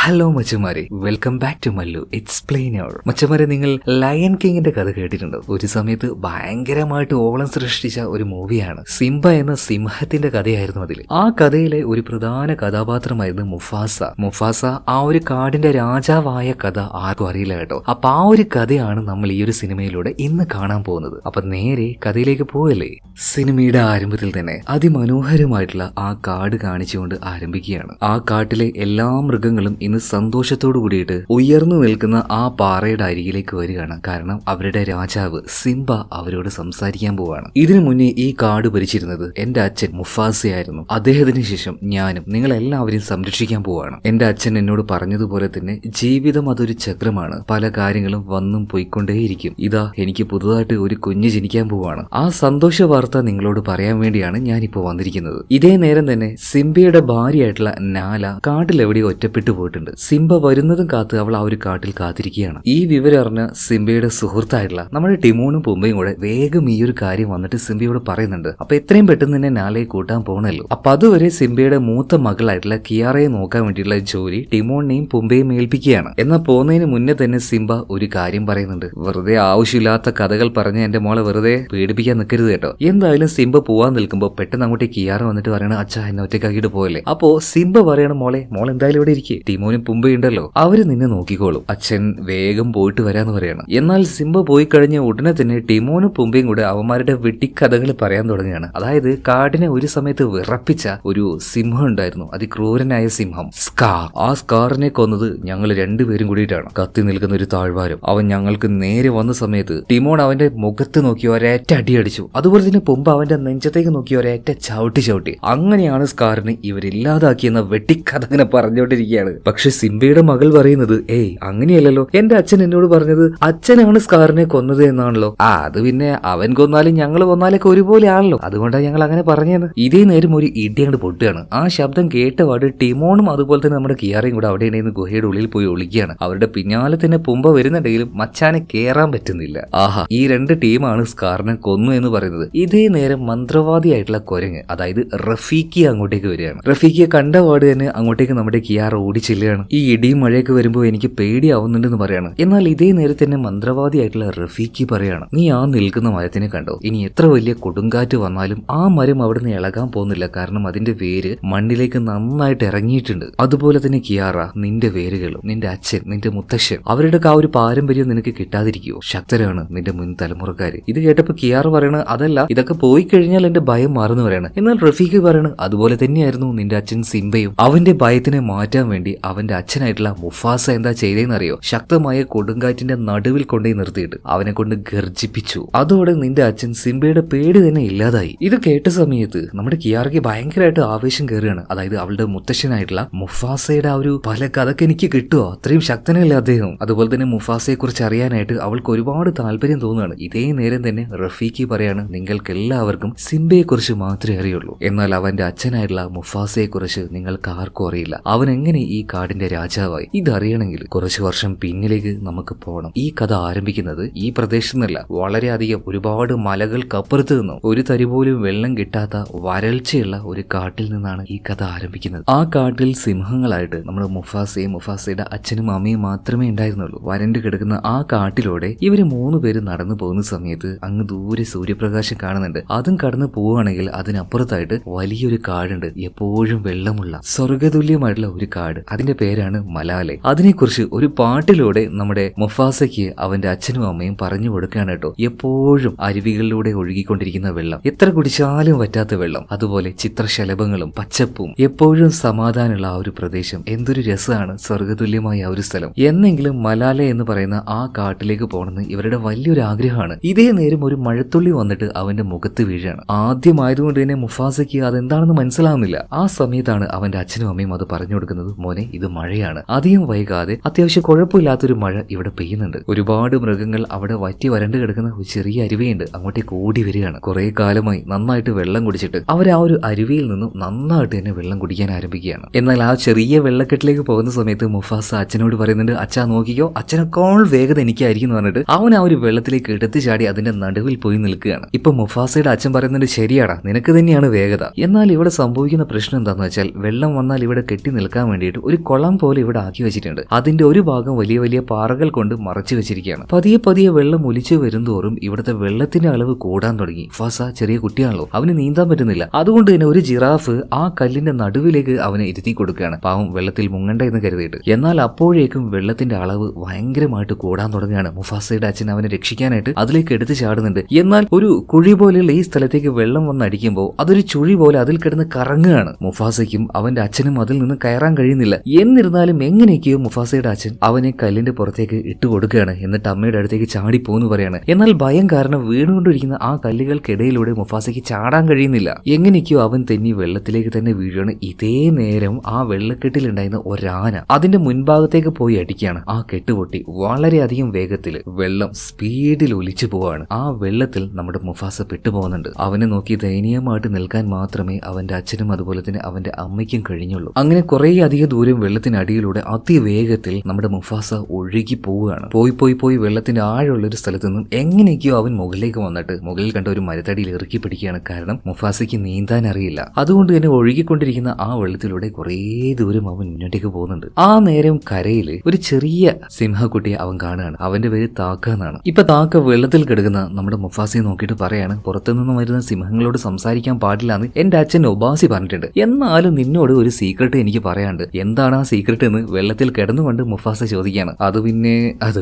Hello മച്ചമാരെ, welcome back to Mallu explainer. മച്ചമാരെ, നിങ്ങൾ ലയൺ കിങ്ങിന്റെ കഥ കേട്ടിട്ടുണ്ടോ? ഒരു സമയത്ത് ഭയങ്കരമായിട്ട് ഓളം സൃഷ്ടിച്ച ഒരു മൂവിയാണ് സിംബ എന്ന സിംഹത്തിന്റെ കഥയായിരുന്നു അതിൽ. ആ കഥയിലെ ഒരു പ്രധാന കഥാപാത്രമായിരുന്നു മുഫാസ. മുഫാസ ആ ഒരു കാടിന്റെ രാജാവായ കഥ ആർക്കും അറിയില്ല കേട്ടോ. അപ്പൊ ആ ഒരു കഥയാണ് നമ്മൾ ഈ ഒരു സിനിമയിലൂടെ ഇന്ന് കാണാൻ പോകുന്നത്. അപ്പൊ നേരെ കഥയിലേക്ക് പോകല്ലേ. സിനിമയുടെ ആരംഭത്തിൽ തന്നെ അതിമനോഹരമായിട്ടുള്ള ആ കാട് കാണിച്ചുകൊണ്ട് ആരംഭിക്കുകയാണ്. ആ കാട്ടിലെ എല്ലാ മൃഗങ്ങളും ഇന്ന് സന്തോഷത്തോടു കൂടിയിട്ട് ഉയർന്നു നിൽക്കുന്ന ആ പാറയുടെ അരികിലേക്ക് വരികയാണ്. കാരണം അവരുടെ രാജാവ് സിംബ അവരോട് സംസാരിക്കാൻ പോവാണ്. ഇതിനു മുന്നേ ഈ കാട് ഭരിച്ചിരുന്നത് എന്റെ അച്ഛൻ മുഫാസയായിരുന്നു. അദ്ദേഹത്തിന് ശേഷം ഞാനും നിങ്ങളെല്ലാവരെയും സംരക്ഷിക്കാൻ പോവാണ്. എന്റെ അച്ഛൻ എന്നോട് പറഞ്ഞതുപോലെ തന്നെ ജീവിതം അതൊരു ചക്രമാണ്. പല കാര്യങ്ങളും വന്നും പോയിക്കൊണ്ടേയിരിക്കും. ഇതാ എനിക്ക് പുതുതായിട്ട് ഒരു കുഞ്ഞ് ജനിക്കാൻ പോവാണ്. ആ സന്തോഷ വാർത്ത നിങ്ങളോട് പറയാൻ വേണ്ടിയാണ് ഞാനിപ്പോ വന്നിരിക്കുന്നത്. ഇതേ നേരം തന്നെ സിംബയുടെ ഭാര്യയായിട്ടുള്ള നാല കാട്ടിലെവിടെ ഒറ്റപ്പെട്ടു പോയിട്ടുണ്ട്. സിംബ വരുന്നതും കാത്ത് അവൾ ആ ഒരു കാട്ടിൽ കാത്തിരിക്കുകയാണ്. ഈ വിവരം അറിഞ്ഞ സിംബയുടെ സുഹൃത്തായിട്ടുള്ള നമ്മുടെ ടിമോണും പുമ്പയും കൂടെ വേഗം ഈ ഒരു കാര്യം വന്നിട്ട് സിംബയോട് പറയുന്നുണ്ട്. അപ്പൊ എത്രയും പെട്ടെന്ന് തന്നെ നാലയെ കൂട്ടാൻ പോകണല്ലോ. അപ്പൊ അതുവരെ സിംബയുടെ മൂത്ത മകളായിട്ടുള്ള കിയാറയെ നോക്കാൻ വേണ്ടിയിട്ടുള്ള ജോലി ടിമോണിനെയും പുമ്പയും ഏൽപ്പിക്കുകയാണ്. എന്നാൽ പോകുന്നതിന് മുന്നേ തന്നെ സിംബ ഒരു കാര്യം പറയുന്നുണ്ട്. വെറുതെ ആവശ്യമില്ലാത്ത കഥകൾ പറഞ്ഞ് എന്റെ മോളെ വെറുതെ പേടിപ്പിക്കാൻ നിൽക്കരുത് കേട്ടോ. എന്തായാലും സിംബ പോവാൻ നിൽക്കുമ്പോൾ പെട്ടെന്ന് അങ്ങോട്ട് കിയാറ വന്നിട്ട് പറയണ, അച്ഛാ എന്നെ ഒറ്റക്കാക്കിയിട്ട് പോയല്ലേ. അപ്പോ സിംബ പറയണ, മോൾ എന്തായാലും ഇവിടെ ഇരിക്കേ, ടിമോനും പുമ്പയുണ്ടല്ലോ, അവര് നിന്നെ നോക്കിക്കോളും, അച്ഛൻ വേഗം പോയിട്ട് വരാന്ന് പറയണം. എന്നാൽ സിംബ പോയി കഴിഞ്ഞ ഉടനെ തന്നെ ടിമോനും പുമ്പയും കൂടെ അവന്മാരുടെ വെട്ടിക്കഥകൾ പറയാൻ തുടങ്ങുകയാണ്. അതായത് കാടിനെ ഒരു സമയത്ത് വിറപ്പിച്ച ഒരു സിംഹം ഉണ്ടായിരുന്നു, അതിക്രൂരനായ സിംഹം സ്കാർ. ആ സ്കാറിനെ കൊന്നത് ഞങ്ങൾ രണ്ടുപേരും കൂടിയിട്ടാണ്. കത്തി നിൽക്കുന്ന ഒരു താഴ്വാരം അവൻ ഞങ്ങൾക്ക് നേരെ വന്ന സമയത്ത് ടിമോൺ അവന്റെ മുഖത്ത് നോക്കി ഒരേറ്റ അടി അടിച്ചു. അതുപോലെ തന്നെ പുമ്പ അവന്റെ നെഞ്ചത്തേക്ക് നോക്കി ഒരേറ്റ ചവിട്ടി. അങ്ങനെയാണ് സ്കാറിനെ ഇവരില്ലാതാക്കിയെന്ന വെട്ടിക്കഥ ഇങ്ങനെ പറഞ്ഞുകൊണ്ടിരിക്കുകയാണ്. പക്ഷെ സിംബയുടെ മകൾ പറയുന്നത്, ഏയ് അങ്ങനെയല്ലല്ലോ, എന്റെ അച്ഛൻ എന്നോട് പറഞ്ഞത് അച്ഛനാണ് സ്കാറിനെ കൊന്നത് എന്നാണല്ലോ. അത് പിന്നെ അവൻ കൊന്നാലും ഞങ്ങൾ കൊന്നാലൊക്കെ ഒരുപോലെ ആണല്ലോ, അതുകൊണ്ടാണ് ഞങ്ങൾ അങ്ങനെ പറഞ്ഞത്. ഇതേ നേരം ഒരു ഇടി അങ്ങോട്ട് പൊട്ടുകയാണ്. ആ ശബ്ദം കേട്ടപാട് ടിമോണും അതുപോലെ തന്നെ നമ്മുടെ കിയാറയും കൂടെ അവിടെ ഇടയിൽ ഗുഹയുടെ ഉള്ളിൽ പോയി ഒളിക്കുകയാണ്. അവരുടെ പിന്നാലെ തന്നെ പുമ്പ വരുന്നുണ്ടെങ്കിലും മച്ചാനെ കേറാൻ പറ്റുന്നില്ല. ആഹാ, ഈ രണ്ട് ടീമാണ് സ്കാറിനെ കൊന്നു എന്ന് പറയുന്നത്. ഇതേ നേരം മന്ത്രവാദിയായിട്ടുള്ള കുരങ്ങ്, അതായത് റഫീഖി അങ്ങോട്ടേക്ക് വരികയാണ്. റഫീഖിയെ കണ്ടപാട് തന്നെ അങ്ങോട്ടേക്ക് നമ്മുടെ കിയാറ ഓടിച്ചെല്ലുകയാണ്. ഈ ഇടിയും മഴയൊക്കെ വരുമ്പോൾ എനിക്ക് പേടിയാവുന്നുണ്ടെന്ന് പറയാണ്. എന്നാൽ ഇതേ നേരത്തെ തന്നെ മന്ത്രവാദിയായിട്ടുള്ള റഫീഖി പറയാണ്, നീ ആ നിൽക്കുന്ന മരത്തിനെ കണ്ടോ? ഇനി എത്ര വലിയ കൊടുങ്കാറ്റ് വന്നാലും ആ മരം അവിടുന്ന് ഇളകാൻ പോകുന്നില്ല. കാരണം അതിന്റെ വേര് മണ്ണിലേക്ക് നന്നായിട്ട് ഇറങ്ങിയിട്ടുണ്ട്. അതുപോലെ തന്നെ കിയാറ, നിന്റെ വേരുകളും നിന്റെ അച്ഛൻ, നിന്റെ മുത്തശ്ശൻ, അവരുടെ ആ ഒരു പാരമ്പര്യം നിനക്ക് കിട്ടാതിരിക്കുവോ? ശക്തരാണ് നിന്റെ മുൻ തലമുറക്കാര്. ഇത് കേട്ടപ്പോ കിയാറ പറയണ, അതല്ല, ഇതൊക്കെ പോയി കഴിഞ്ഞാൽ എന്റെ ഭയം മാറുന്നു പറയണം. എന്നാൽ റഫീഖ് പറയണ, അതുപോലെ തന്നെയായിരുന്നു നിന്റെ അച്ഛൻ സിംബയും. അവന്റെ ഭയത്തിനെ മാറ്റാൻ വേണ്ടി അവന്റെ അച്ഛനായിട്ടുള്ള മുഫാസ എന്താ ചെയ്തതെന്നറിയോ? ശക്തമായ കൊടുങ്കാറ്റിന്റെ നടുവിൽ കൊണ്ടേ നിർത്തിയിട്ട് അവനെ കൊണ്ട് ഗർജിപ്പിച്ചു. അതോടെ നിന്റെ അച്ഛൻ സിംബയുടെ പേടി തന്നെ ഇല്ലാതായി. ഇത് കേട്ട സമയത്ത് നമ്മുടെ കിയാറയ്ക്ക് ഭയങ്കരമായിട്ട് ആവേശം കയറുകയാണ്. അതായത് അവളുടെ മുത്തശ്ശനായിട്ടുള്ള മുഫാസയുടെ ആ ഒരു പല കഥക്ക് എനിക്ക് കിട്ടുമോ, അത്രയും ശക്തനല്ലേ അദ്ദേഹം. അതുപോലെ തന്നെ മുഫാസയെ കുറിച്ച് അറിയാനായിട്ട് അവൾക്ക് ഒരുപാട് താല്പര്യം തോന്നുകയാണ്. ഇതേ നേരം തന്നെ റഫീഖി പറയാണ്, നിങ്ങൾക്ക് എല്ലാവർക്കും സിംബയെ കുറിച്ച് മാത്രമേ അറിയുള്ളൂ, എന്നാൽ അവന്റെ അച്ഛനായിട്ടുള്ള മുഫാസയെ കുറിച്ച് നിങ്ങൾക്ക് ആർക്കും അറിയില്ല. അവൻ എങ്ങനെ ഈ കാടിന്റെ രാജാവായി? ഇതറിയണമെങ്കിൽ കുറച്ചു വർഷം പിന്നിലേക്ക് നമുക്ക് പോകണം. ഈ കഥ ആരംഭിക്കുന്നത് ഈ പ്രദേശത്ത് നിന്നല്ല, വളരെയധികം ഒരുപാട് മലകൾക്കപ്പുറത്ത് നിന്നും ഒരു തരി പോലും വെള്ളം കിട്ടാത്ത വരൾച്ചയുള്ള ഒരു കാട്ടിൽ നിന്നാണ് ഈ കഥ ആരംഭിക്കുന്നത്. ആ കാട്ടിൽ സിംഹങ്ങളായിട്ട് നമ്മുടെ മുഫാസയുടെ അച്ഛനും അമ്മയും മാത്രമേ ഉണ്ടായിരുന്നുള്ളൂ. വരണ്ടു കിടക്കുന്ന ആ കാട്ടിലൂടെ ഇവര് 3 പേര് നടന്നു പോകുന്ന സമയത്ത് അങ്ങ് ദൂരെ സൂര്യപ്രകാശം കാണുന്നുണ്ട്. അതും കടന്നു പോവുകയാണെങ്കിൽ അതിനപ്പുറത്തായിട്ട് വലിയൊരു കാടുണ്ട്, എപ്പോഴും വെള്ളമുള്ള സ്വർഗതുല്യമായിട്ടുള്ള ഒരു കാട്. അതിന്റെ പേരാണ് മലാലെ. അതിനെക്കുറിച്ച് ഒരു പാട്ടിലൂടെ നമ്മുടെ മുഫാസയ്ക്ക് അവന്റെ അച്ഛനും അമ്മയും പറഞ്ഞു കൊടുക്കുകയാണ് കേട്ടോ. എപ്പോഴും അരുവികളിലൂടെ ഒഴുകിക്കൊണ്ടിരിക്കുന്ന വെള്ളം, എത്ര കുടിച്ചാലും പറ്റാത്ത വെള്ളം, അതുപോലെ ചിത്രശലഭങ്ങളും പച്ചപ്പും, എപ്പോഴും സമാധാനമുള്ള ആ ഒരു പ്രദേശം. എന്തൊരു രസമാണ്, സ്വർഗതുല്യമായ ആ ഒരു സ്ഥലം. എന്നെങ്കിലും മലാലെ എന്ന് പറയുന്ന ആ കാട്ടിലേക്ക് പോകണമെന്ന് ഇവരുടെ വലിയൊരു ആഗ്രഹമാണ്. ഇതേ നേരം ഒരു മഴത്തുള്ളി വന്നിട്ട് അവന്റെ മുഖത്ത് വീഴാണ്. ആദ്യമായതുകൊണ്ട് തന്നെ മുഫാസയ്ക്ക് അതെന്താണെന്ന് മനസ്സിലാവുന്നില്ല. ആ സമയത്താണ് അവന്റെ അച്ഛനും അമ്മയും അത് പറഞ്ഞു കൊടുക്കുന്നത്, മോനെ ഇത് മഴയാണ്. അധികം വൈകാതെ അത്യാവശ്യം കുഴപ്പമില്ലാത്തൊരു മഴ ഇവിടെ പെയ്യുന്നുണ്ട്. ഒരുപാട് മൃഗങ്ങൾ അവിടെ വറ്റി വരണ്ടു കിടക്കുന്ന ഒരു ചെറിയ അരുവിയുണ്ട്, അങ്ങോട്ടേക്ക് ഓടി വരികയാണ്. കുറെ കാലമായി നന്നായിട്ട് വെള്ളം കുടിച്ചിട്ട് അവർ ആ ഒരു അരുവിയിൽ നിന്നും നന്നായിട്ട് തന്നെ വെള്ളം കുടിക്കാൻ ആരംഭിക്കുകയാണ്. എന്നാൽ ആ ചെറിയ വെള്ളക്കെട്ടിലേക്ക് പോകുന്ന സമയത്ത് മുഫാസ അച്ഛനോട് പറയുന്നുണ്ട്, അച്ഛാ നോക്കിക്കോ, അച്ഛനേക്കാൾ വേഗത എനിക്കായിരിക്കും എന്ന് പറഞ്ഞിട്ട് അവൻ ആ ഒരു വെള്ളത്തിലേക്ക് എടുത്തു ചാടി അതിന്റെ നടുവിൽ പോയി നിൽക്കുകയാണ്. ഇപ്പൊ മുഫാസയുടെ അച്ഛൻ പറയുന്നുണ്ട്, ശരിയാടാ, നിനക്ക് തന്നെയാണ് വേഗത. എന്നാൽ ഇവിടെ സംഭവിക്കുന്ന പ്രശ്നം എന്താണെന്ന് വെച്ചാൽ, വെള്ളം വന്നാൽ ഇവിടെ കെട്ടി നിൽക്കാൻ വേണ്ടിയിട്ട് ഒരു കുളം പോലെ ഇവിടെ ആക്കി വെച്ചിട്ടുണ്ട്. അതിന്റെ ഒരു ഭാഗം വലിയ വലിയ പാറകൾ കൊണ്ട് മറച്ചു വെച്ചിരിക്കുകയാണ്. പതിയെ പതിയെ വെള്ളം ഒലിച്ചു വരുന്തോറും ഇവിടുത്തെ വെള്ളത്തിന്റെ അളവ് കൂടാൻ തുടങ്ങി. മുഫാസ ചെറിയ കുട്ടിയാണല്ലോ, അവന് നീന്താൻ പറ്റുന്നില്ല. അതുകൊണ്ട് തന്നെ ഒരു ജിറാഫ് ആ കല്ലിന്റെ നടുവിലേക്ക് അവനെ ഇരുത്തി കൊടുക്കുകയാണ്, പാവം വെള്ളത്തിൽ മുങ്ങണ്ട എന്ന് കരുതിയിട്ട്. എന്നാൽ അപ്പോഴേക്കും വെള്ളത്തിന്റെ അളവ് ഭയങ്കരമായിട്ട് കൂടാൻ തുടങ്ങുകയാണ്. മുഫാസയുടെ അച്ഛൻ അവനെ രക്ഷിക്കാനായിട്ട് അതിലേക്ക് എടുത്തു ചാടുന്നുണ്ട്. എന്നാൽ ഒരു കുഴി പോലെയുള്ള ഈ സ്ഥലത്തേക്ക് വെള്ളം വന്നടിക്കുമ്പോൾ അതൊരു ചുഴി പോലെ അതിൽ കിടന്ന് കറങ്ങുകയാണ്. മുഫാസയ്ക്കും അവന്റെ അച്ഛനും അതിൽ നിന്ന് കയറാൻ കഴിയുന്നില്ല. എന്നിരുന്നാലും എങ്ങനെയൊക്കെയോ മുഫാസയുടെ അച്ഛൻ അവനെ കല്ലിന്റെ പുറത്തേക്ക് ഇട്ടുകൊടുക്കുകയാണ്. എന്നിട്ട് അമ്മയുടെ അടുത്തേക്ക് ചാടിപ്പോന്ന് പറയാണ്. എന്നാൽ ഭയം കാരണം വീണുകൊണ്ടിരിക്കുന്ന ആ കല്ലുകൾക്കിടയിലൂടെ മുഫാസയ്ക്ക് ചാടാൻ കഴിയുന്നില്ല. എങ്ങനെയൊക്കെയോ അവൻ തെന്നി വെള്ളത്തിലേക്ക് തന്നെ വീഴുകയാണ്. ഇതേ നേരം ആ വെള്ളക്കെട്ടിലുണ്ടായിരുന്ന ഒരാന അതിന്റെ മുൻഭാഗത്തേക്ക് പോയി അടിക്കുകയാണ്. ആ കെട്ടുപൊട്ടി വളരെയധികം വേഗത്തിൽ വെള്ളം സ്പീഡിൽ ഒലിച്ചു പോവാണ്. ആ വെള്ളത്തിൽ നമ്മുടെ മുഫാസ പെട്ടുപോകുന്നുണ്ട്. അവനെ നോക്കി ദയനീയമായിട്ട് നിൽക്കാൻ മാത്രമേ അവന്റെ അച്ഛനും അതുപോലെ തന്നെ അവന്റെ അമ്മയ്ക്കും കഴിഞ്ഞുള്ളൂ. അങ്ങനെ കുറേ അധികം ദൂരം വെള്ളത്തിനടിയിലൂടെ അതിവേഗത്തിൽ നമ്മുടെ മുഫാസ ഒഴുകി പോവുകയാണ്. പോയി പോയി പോയി വെള്ളത്തിന്റെ ആഴമുള്ള ഒരു സ്ഥലത്ത് നിന്നും എങ്ങനെയൊക്കെയോ അവൻ മുകളിലേക്ക് വന്നിട്ട് മുകളിൽ കണ്ട ഒരു മരത്തടിയിൽ ഇറക്കി പിടിക്കുകയാണ്. കാരണം മുഫാസയ്ക്ക് നീന്താൻ അറിയില്ല. അതുകൊണ്ട് തന്നെ ഒഴുകിക്കൊണ്ടിരിക്കുന്ന ആ വെള്ളത്തിലൂടെ കുറേ ദൂരം അവൻ മുന്നോട്ടേക്ക് പോകുന്നുണ്ട്. ആ നേരം കരയിൽ ഒരു ചെറിയ സിംഹക്കുട്ടിയെ അവൻ കാണുകയാണ്. അവന്റെ പേര് താക്ക എന്നാണ്. ഇപ്പൊ താക്ക വെള്ളത്തിൽ കിടക്കുന്ന നമ്മുടെ മുഫാസയെ നോക്കിയിട്ട് പറയാണ്, പുറത്തുനിന്ന് വരുന്ന സിംഹങ്ങളോട് സംസാരിക്കാൻ പാടില്ല എന്ന് എന്റെ അച്ഛൻ ഒബാസി പറഞ്ഞിട്ടുണ്ട്. എന്നാലും നിന്നോട് ഒരു സീക്രട്ട് എനിക്ക് പറയാണ്ട്. എന്താണ് ആ സീക്രട്ട് എന്ന് വെള്ളത്തിൽ കിടന്നുകൊണ്ട് മുഫാസ ചോദിക്കുകയാണ്. അത്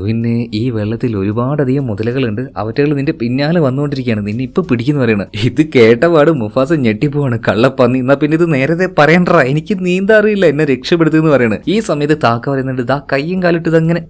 പിന്നെ ഈ വെള്ളത്തിൽ ഒരുപാടധികം മുതലകളുണ്ട്. അവറ്റകൾ നിന്റെ പിന്നാലെ വന്നുകൊണ്ടിരിക്കുകയാണ്. നിന്നെ ഇപ്പൊ പിടിക്കുന്നു പറയണം. ഇത് കേട്ടപാട് മുഫാസ ഞെട്ടിപ്പോവാണ്. കള്ളപ്പന്നി, എന്നാ പിന്നെ ഇത് നേരത്തെ പറയണ്ടാ, എനിക്ക് നീന്താ അറിയില്ല, എന്നെ രക്ഷപ്പെടുത്തുന്നു പറയണം. ഈ സമയത്ത് താക്ക പറയുന്നുണ്ട്, ദാ കയ്യും കാലിട്ട് ഇതങ്ങനെ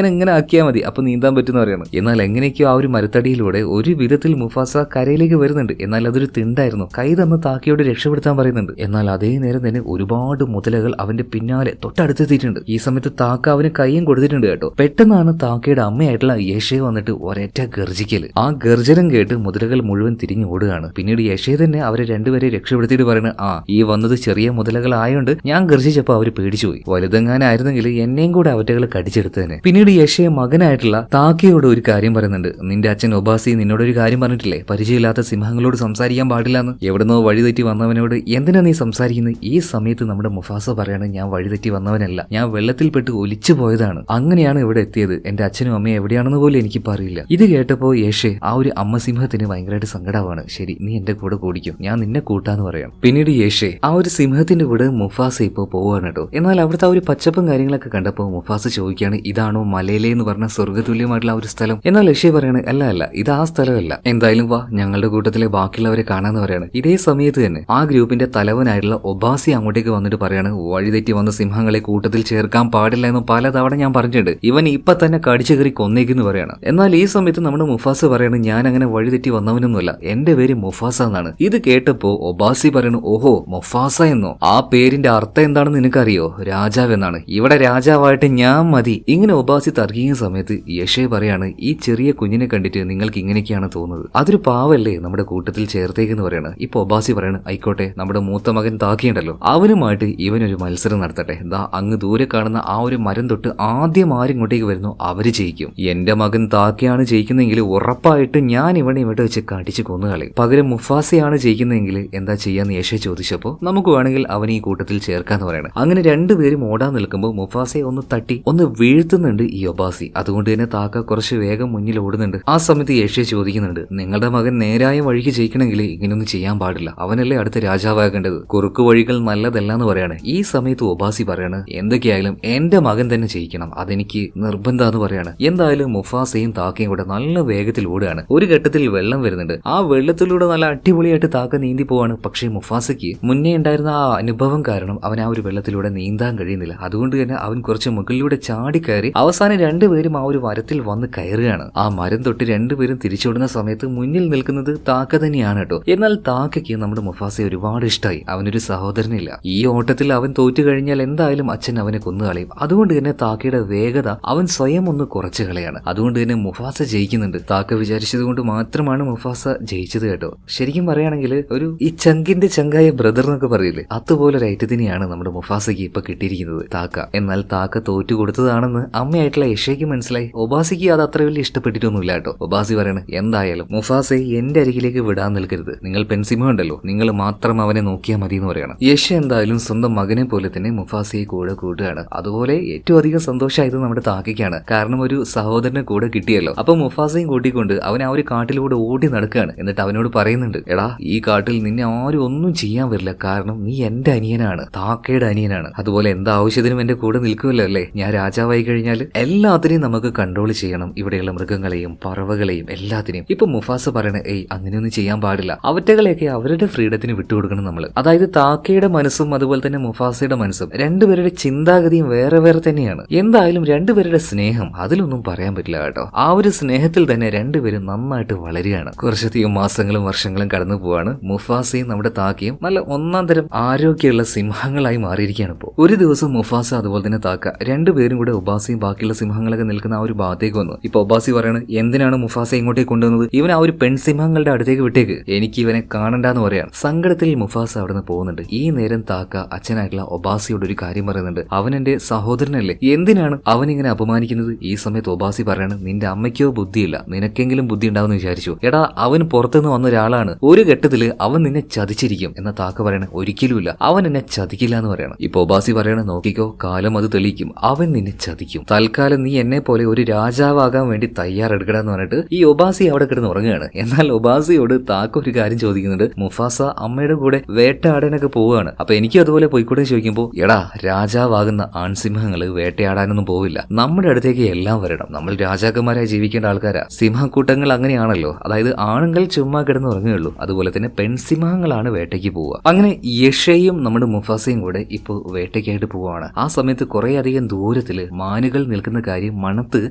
ഇങ്ങനെ ആക്കിയാൽ മതി, അപ്പൊ നീന്താൻ പറ്റുന്ന പറയണം. എന്നാൽ എങ്ങനെയൊക്കെയോ ആ ഒരു മരത്തടിയിലൂടെ ഒരു വിധത്തിൽ മുഫാസ കരയിലേക്ക് വരുന്നുണ്ട്. എന്നാൽ അതൊരു തിണ്ടായിരുന്നു. കൈ തന്ന് താക്കയോട് രക്ഷപ്പെടുത്താൻ പറയുന്നുണ്ട്. എന്നാൽ അതേ നേരം തന്നെ ഒരുപാട് മുതലകൾ അവന്റെ പിന്നാലെ തൊട്ടടുത്തെത്തിയിട്ടുണ്ട്. ഈ സമയത്ത് താക്ക അവന് കൈയും കൊടുത്തിട്ടുണ്ട് കേട്ടോ. പെട്ടെന്നാണ് താക്കയുടെ അമ്മയായിട്ടുള്ള യേശയെ വന്നിട്ട് ഒരൊറ്റ ഗർജിക്കല്. ആ ഗർജനം കേട്ട് മുതലകൾ മുഴുവൻ തിരിഞ്ഞു ഓടുകയാണ്. പിന്നീട് യേശയെ തന്നെ അവരെ രണ്ടുപേരെ രക്ഷപ്പെടുത്തിയിട്ട് പറയുന്നത്, ഈ വന്നത് ചെറിയ മുതലകളായോണ്ട് ഞാൻ ഗർജിച്ചപ്പോ അവര് പേടിച്ചുപോയി. വലുതെങ്ങാനായിരുന്നെങ്കിൽ എന്നെയും കൂടെ അവറ്റകൾ കടിച്ചെടുത്തതിന്. പിന്നീട് യേശയെ മകനായിട്ടുള്ള താക്കയോട് ഒരു കാര്യം പറയുന്നുണ്ട്. നിന്റെ അച്ഛൻ ഒബാസി നിന്നോടൊരു കാര്യം പറഞ്ഞിട്ടില്ലേ, പരിചയമില്ലാത്ത സിംഹങ്ങളോട് സംസാരിക്കാൻ പാടില്ലെന്ന്. എവിടുന്നോ വഴിതെറ്റി വന്നവനോട് എന്തിനാ നീ സംസാരിക്കുന്നത്? ഈ സമയത്ത് നമ്മുടെ മുഫാസ പറയാണ്, ഞാൻ വഴിതെറ്റി വന്നവനല്ല, ഞാൻ വെള്ളത്തിൽപ്പെട്ട് ഒലിച്ചു പോയതാണ്. അങ്ങനെയാണ് ഇവിടെ എത്തിയത്. എന്റെ അച്ഛനും അമ്മയും എവിടെയാണെന്ന് പോലും എനിക്കിപ്പോ അറിയില്ല. ഇത് കേട്ടപ്പോ യേശെ ആ ഒരു അമ്മ സിംഹത്തിന് ഭയങ്കരമായിട്ട് സങ്കടമാണ്. ശരി, നീ എന്റെ കൂടെ കൂടിക്കും, ഞാൻ നിന്നെ കൂട്ടാന്ന് പറയാം. പിന്നീട് യേശെ ആ ഒരു സിംഹത്തിന്റെ കൂടെ മുഫാസ ഇപ്പോ പോവാണ് കേട്ടോ. എന്നാൽ അവിടുത്തെ ആ ഒരു പച്ചപ്പും കാര്യങ്ങളൊക്കെ കണ്ടപ്പോ മുഫാസ ചോദിക്കുകയാണ്, ഇതാണോ മലയിലെ എന്ന് പറഞ്ഞ സ്വർഗ്ഗതുല്യമായിട്ടുള്ള ആ ഒരു സ്ഥലം? എന്നാൽ യേശെ പറയാണ്, അല്ല ഇത് ആ സ്ഥലമല്ല, എന്തായാലും വാ ഞങ്ങളുടെ കൂട്ടത്തിലെ ബാക്കിയുള്ളവരെ കാണാന്ന് പറയാണ്. ഇതേ സമയത്ത് തന്നെ ആ ഗ്രൂപ്പിന്റെ തലവനായിട്ടുള്ള ഒബാസി അങ്ങോട്ടേക്ക് വന്നിട്ട് പറയാണ്, വഴിതെറ്റി വന്ന സിംഹങ്ങളെ കൂട്ടത്തിൽ ചേർക്കാൻ പാടില്ല എന്ന് പലതവണ ഞാൻ പറഞ്ഞിട്ടുണ്ട്, ഇവൻ ഇപ്പൊ തന്നെ കടിച്ചു കയറി കൊന്നേക്കെന്ന് പറയാണ്. എന്നാൽ ഈ സമയത്ത് നമ്മുടെ മുഫാസ പറയാണ്, ഞാൻ അങ്ങനെ വഴിതെറ്റി വന്നവനൊന്നുമല്ല, എന്റെ പേര് മുഫാസ എന്നാണ്. ഇത് കേട്ടപ്പോ ഒബാസി പറയണു, ഓഹോ മുഫാസ എന്നോ? ആ പേരിന്റെ അർത്ഥം എന്താണെന്ന് നിനക്കറിയോ? രാജാവ് എന്നാണ്. ഇവിടെ രാജാവായിട്ട് ഞാൻ മതി. ഇങ്ങനെ ഒബാസി തർക്കിക്കുന്ന സമയത്ത് യേശയെ പറയാണ്, ഈ ചെറിയ കുഞ്ഞിനെ കണ്ടിട്ട് നിങ്ങൾക്ക് ഇങ്ങനെയൊക്കെയാണ് തോന്നുന്നത്, അതൊരു പാവല്ലേ, നമ്മുടെ കൂട്ടത്തിൽ ചേർത്തേക്കെന്ന് പറയാണ്. ഇപ്പൊ ഒബാസി പറയാണ്, ആയിക്കോട്ടെ, നമ്മുടെ മൂത്ത മകൻ താക്കിയുണ്ടല്ലോ, അവനുമായിട്ട് ഇവനൊരു മത്സരം നടത്തട്ടെ. ദാ അങ്ങ് ദൂരെ കാണുന്ന ആ ഒരു മരം തൊട്ട് ആദ്യം ആരിങ്ങോട്ടേക്ക് വരുന്നു അവര് ജയിക്കും. എന്റെ മകൻ താക്കയാണ് ജയിക്കുന്നെങ്കിൽ ഉറപ്പായിട്ട് ഞാൻ ഇവിടെ വെച്ച് കടിച്ച് കൊന്നുകളയും. പകരം മുഫാസയാണ് ജയിക്കുന്നതെങ്കിൽ എന്താ ചെയ്യാന്ന് യേശയെ ചോദിച്ചപ്പോ നമുക്ക് വേണമെങ്കിൽ അവൻ ഈ കൂട്ടത്തിൽ ചേർക്കാന്ന് പറയണം. അങ്ങനെ രണ്ടുപേരും ഓടാൻ നിൽക്കുമ്പോൾ മുഫാസയെ ഒന്ന് തട്ടി ഒന്ന് വീഴ്ത്തുന്നുണ്ട് ഈ ഒബാസി. അതുകൊണ്ട് തന്നെ താക്ക കുറച്ച് വേഗം മുന്നിൽ ഓടുന്നുണ്ട്. ആ സമയത്ത് യേശയെ ചോദിക്കുന്നുണ്ട്, നിങ്ങളുടെ മകൻ നേരായ വഴിക്ക് ജയിക്കണമെങ്കിൽ ഇങ്ങനെയൊന്നും ചെയ്യാൻ പാടില്ല, അവനല്ലേ അടുത്ത രാജാവാകേണ്ടത്, കുറുക്കു വഴികൾ നല്ലതല്ല എന്ന് പറയാണ്. ഈ സമയത്ത് ഒബാസി പറയാണ്, എന്തൊക്കെയായാലും എന്റെ മകൻ തന്നെ ജയിക്കണം, അതെനിക്ക് നിർബന്ധമെന്ന് പറയാണ്. എന്തായാലും മുഫാസയും താക്കയും കൂടെ നല്ല വേഗത്തിൽ ഓടുകയാണ്. ഒരു ഘട്ടത്തിൽ വെള്ളം വരുന്നുണ്ട്. ആ വെള്ളത്തിലൂടെ നല്ല അടിപൊളിയായിട്ട് താക്ക നീന്തി പോവാണ്. പക്ഷേ മുഫാസയ്ക്ക് മുന്നേ ഉണ്ടായിരുന്ന ആ അനുഭവം കാരണം അവൻ ആ ഒരു വെള്ളത്തിലൂടെ നീന്താൻ കഴിയുന്നില്ല. അതുകൊണ്ട് തന്നെ അവൻ കുറച്ച് മുകളിലൂടെ ചാടിക്കയറി അവസാനം രണ്ടുപേരും ആ ഒരു മരത്തിൽ വന്ന് കയറുകയാണ്. ആ മരം തൊട്ട് രണ്ടുപേരും തിരിച്ചോടുന്ന സമയത്ത് മുന്നിൽ നിൽക്കുന്നത് താക്ക തന്നെയാണ് കേട്ടോ. എന്നാൽ താക്കയ്ക്ക് നമ്മുടെ മുഫാസയെ ഒരുപാട് ഇഷ്ടമായി. അവനൊരു സഹോദരനില്ല. ഈ ഓട്ടത്തിൽ അവൻ തോറ്റു കഴിഞ്ഞാൽ എന്തായാലും അച്ഛൻ അവനെ കൊന്നുകളയും. അതുകൊണ്ട് തന്നെ താക്കയുടെ വേഗത അവൻ സ്വയം ഒന്ന് കുറച്ചു കളയാണ്. അതുകൊണ്ട് തന്നെ മുഫാസ ജയിക്കുന്നുണ്ട്. താക്ക വിചാരിച്ചത് കൊണ്ട് മാത്രമാണ് മുഫാസ ജയിച്ചത് കേട്ടോ. ശരിക്കും പറയുകയാണെങ്കിൽ ഒരു ഈ ചങ്കിന്റെ ചങ്കായ ബ്രദർ എന്നൊക്കെ പറയില്ലേ, അതുപോലെ ഒരു ഐറ്റത്തിനെയാണ് നമ്മുടെ മുഫാസയ്ക്ക് ഇപ്പൊ കിട്ടിയിരിക്കുന്നത് താക്ക. എന്നാൽ താക്ക തോറ്റു കൊടുത്തതാണെന്ന് അമ്മയായിട്ടുള്ള യശയ്ക്ക് മനസ്സിലായി. ഒബാസിക്ക് അത് അത്ര വലിയ ഇഷ്ടപ്പെട്ടിട്ടൊന്നുമില്ല കേട്ടോ. ഒബാസി പറയണ, എന്തായാലും മുഫാസയെ എന്റെ അരികിലേക്ക് വിടാൻ നിൽക്കരുത്, നിങ്ങൾ പെൻസിമോ ഉണ്ടല്ലോ, നിങ്ങൾ മാത്രം അവനെ നോക്കിയാൽ മതി എന്ന് പറയണം. യശ എന്തായാലും സ്വന്തം മകനെ പോലെ തന്നെ മുഫാസ മുഫാസയെ കൂടെ കൂട്ടുകയാണ്. അതുപോലെ ഏറ്റവും അധികം സന്തോഷമായത് നമ്മുടെ താക്കയ്ക്കാണ്. കാരണം ഒരു സഹോദരനെ കൂടെ കിട്ടിയല്ലോ. അപ്പൊ മുഫാസയും കൂട്ടിക്കൊണ്ട് അവൻ ആ ഒരു കാട്ടിലൂടെ ഓടി നടക്കുകയാണ്. എന്നിട്ട് അവനോട് പറയുന്നുണ്ട്, എടാ ഈ കാട്ടിൽ നിന്നെ ആരും ഒന്നും ചെയ്യാൻ വരില്ല, കാരണം നീ എന്റെ അനിയനാണ്, താക്കയുടെ അനിയനാണ്. അതുപോലെ എന്താവശ്യത്തിനും എന്റെ കൂടെ നിൽക്കുമല്ലോ അല്ലേ. ഞാൻ രാജാവായി കഴിഞ്ഞാൽ എല്ലാത്തിനെയും നമുക്ക് കൺട്രോൾ ചെയ്യണം, ഇവിടെയുള്ള മൃഗങ്ങളെയും പറവകളെയും എല്ലാത്തിനെയും. ഇപ്പൊ മുഫാസ പറയണ, അങ്ങനെയൊന്നും ചെയ്യാൻ പാടില്ല, അവറ്റകളെയൊക്കെ അവരുടെ ഫ്രീഡത്തിന് വിട്ടുകൊടുക്കണം നമ്മൾ. അതായത് താക്കയുടെ മനസ്സും അതുപോലെ തന്നെ മുഫാസയുടെ മനസ്സും രണ്ടുപേരുടെ ചിന്താഗതിയും വേറെ വേറെ തന്നെയാണ്. എന്തായാലും രണ്ടുപേരുടെ സ്നേഹം അതിലൊന്നും പറയാൻ പറ്റില്ല കേട്ടോ. ആ ഒരു സ്നേഹത്തിൽ തന്നെ രണ്ടുപേരും നന്നായിട്ട് വളരുകയാണ്. കുറച്ചധികം മാസങ്ങളും വർഷങ്ങളും കടന്നു പോവാണ്. മുഫാസയും നമ്മുടെ താക്കയും നല്ല ഒന്നാം തരം ആരോഗ്യമുള്ള സിംഹങ്ങളായി മാറിയിരിക്കുകയാണ് ഇപ്പോൾ. ഒരു ദിവസം മുഫാസ അതുപോലെ തന്നെ താക്ക രണ്ടുപേരും കൂടെ ഒബാസിയും ബാക്കിയുള്ള സിംഹങ്ങളൊക്കെ നിൽക്കുന്ന ആ ഒരു ഭാഗത്തേക്ക് വന്നു. ഇപ്പൊ ഒബാസി പറയാണ്, എന്തിനാണ് മുഫാസ ഇങ്ങോട്ടേക്ക് കൊണ്ടുവന്നത്? ഇവൻ ആ ഒരു പെൺസിംഹങ്ങളുടെ അടുത്തേക്ക് വിട്ടേക്ക്, എനിക്ക് ഇവനെ കാണണ്ടെന്ന് പറയാണ്. സങ്കടത്തിൽ മുഫാസ അവിടെ നിന്ന് പോകുന്നുണ്ട്. ഈ നേരം താക്ക അച്ഛനായിട്ടുള്ള ഒബാസിയോട് ഒരു കാര്യം പറയുന്നുണ്ട്, അവൻ എന്റെ സഹോദരനല്ലേ, എന്തിനാണ് അവൻ ഇങ്ങനെ അപമാനിക്കുന്നത്? ഈ സമയത്ത് ഒബാസി പറയാണ്, നിന്റെ അമ്മയ്ക്കോ ബുദ്ധിയില്ല, നിനക്കെങ്കിലും ബുദ്ധി ഉണ്ടാവുമെന്ന് വിചാരിച്ചു. എടാ അവൻ പുറത്തുനിന്ന് വന്ന ഒരാളാണ്, ഒരു ഘട്ടത്തില് അവൻ നിന്നെ ചതിച്ചിരിക്കും. എന്ന താക്ക പറയണ, ഒരിക്കലുമില്ല, അവൻ എന്നെ ചതിക്കില്ല എന്ന് പറയണം. ഇപ്പൊ ഒബാസി പറയണ, നോക്കിക്കോ, കാലം അത് തെളിയിക്കും, അവൻ നിന്നെ ചതിക്കും. തൽക്കാലം നീ എന്നെ പോലെ ഒരു രാജാവാകാൻ വേണ്ടി തയ്യാറെടുക്കണമെന്ന് പറഞ്ഞിട്ട് ഈ ഒബാസി അവിടെ കിടന്ന് ഉറങ്ങുകയാണ്. എന്നാൽ ഒബാസിയോട് താക്ക ഒരു കാര്യം ചോദിക്കുന്നുണ്ട്, മുഫാസ അമ്മയുടെ കൂടെ വേട്ടയാടാനൊക്കെ പോവുകയാണ്, അപ്പൊ എനിക്കും അതുപോലെ പോയിക്കൂടെ ചോദിക്കുമ്പോൾ, എടാ രാജാവാകുന്ന ആൺസിംഹങ്ങള് വേട്ടയാടാനൊന്നും പോവില്ല, നമ്മുടെ അടുത്തേക്ക് എല്ലാം വരണം, നമ്മൾ രാജാക്കന്മാരായി ജീവിക്കേണ്ട ആൾക്കാരാ. സിംഹക്കൂട്ടങ്ങൾ അങ്ങനെയാണല്ലോ, അതായത് ആണുങ്ങൾ ചുമ്മാ കിടന്ന് ഉറങ്ങുകയുള്ളൂ, അതുപോലെ തന്നെ പെൺസിംഹങ്ങളാണ് വേട്ടയ്ക്ക് പോവുക. അങ്ങനെ യഷയും നമ്മുടെ മുഫാസയും കൂടെ ഇപ്പോൾ വേട്ടയ്ക്കായിട്ട് പോവുകയാണ്. ആ സമയത്ത് കുറെ അധികം ദൂരത്തില് മാനുകൾ നിൽക്കുന്ന കാര്യം മണത്ത്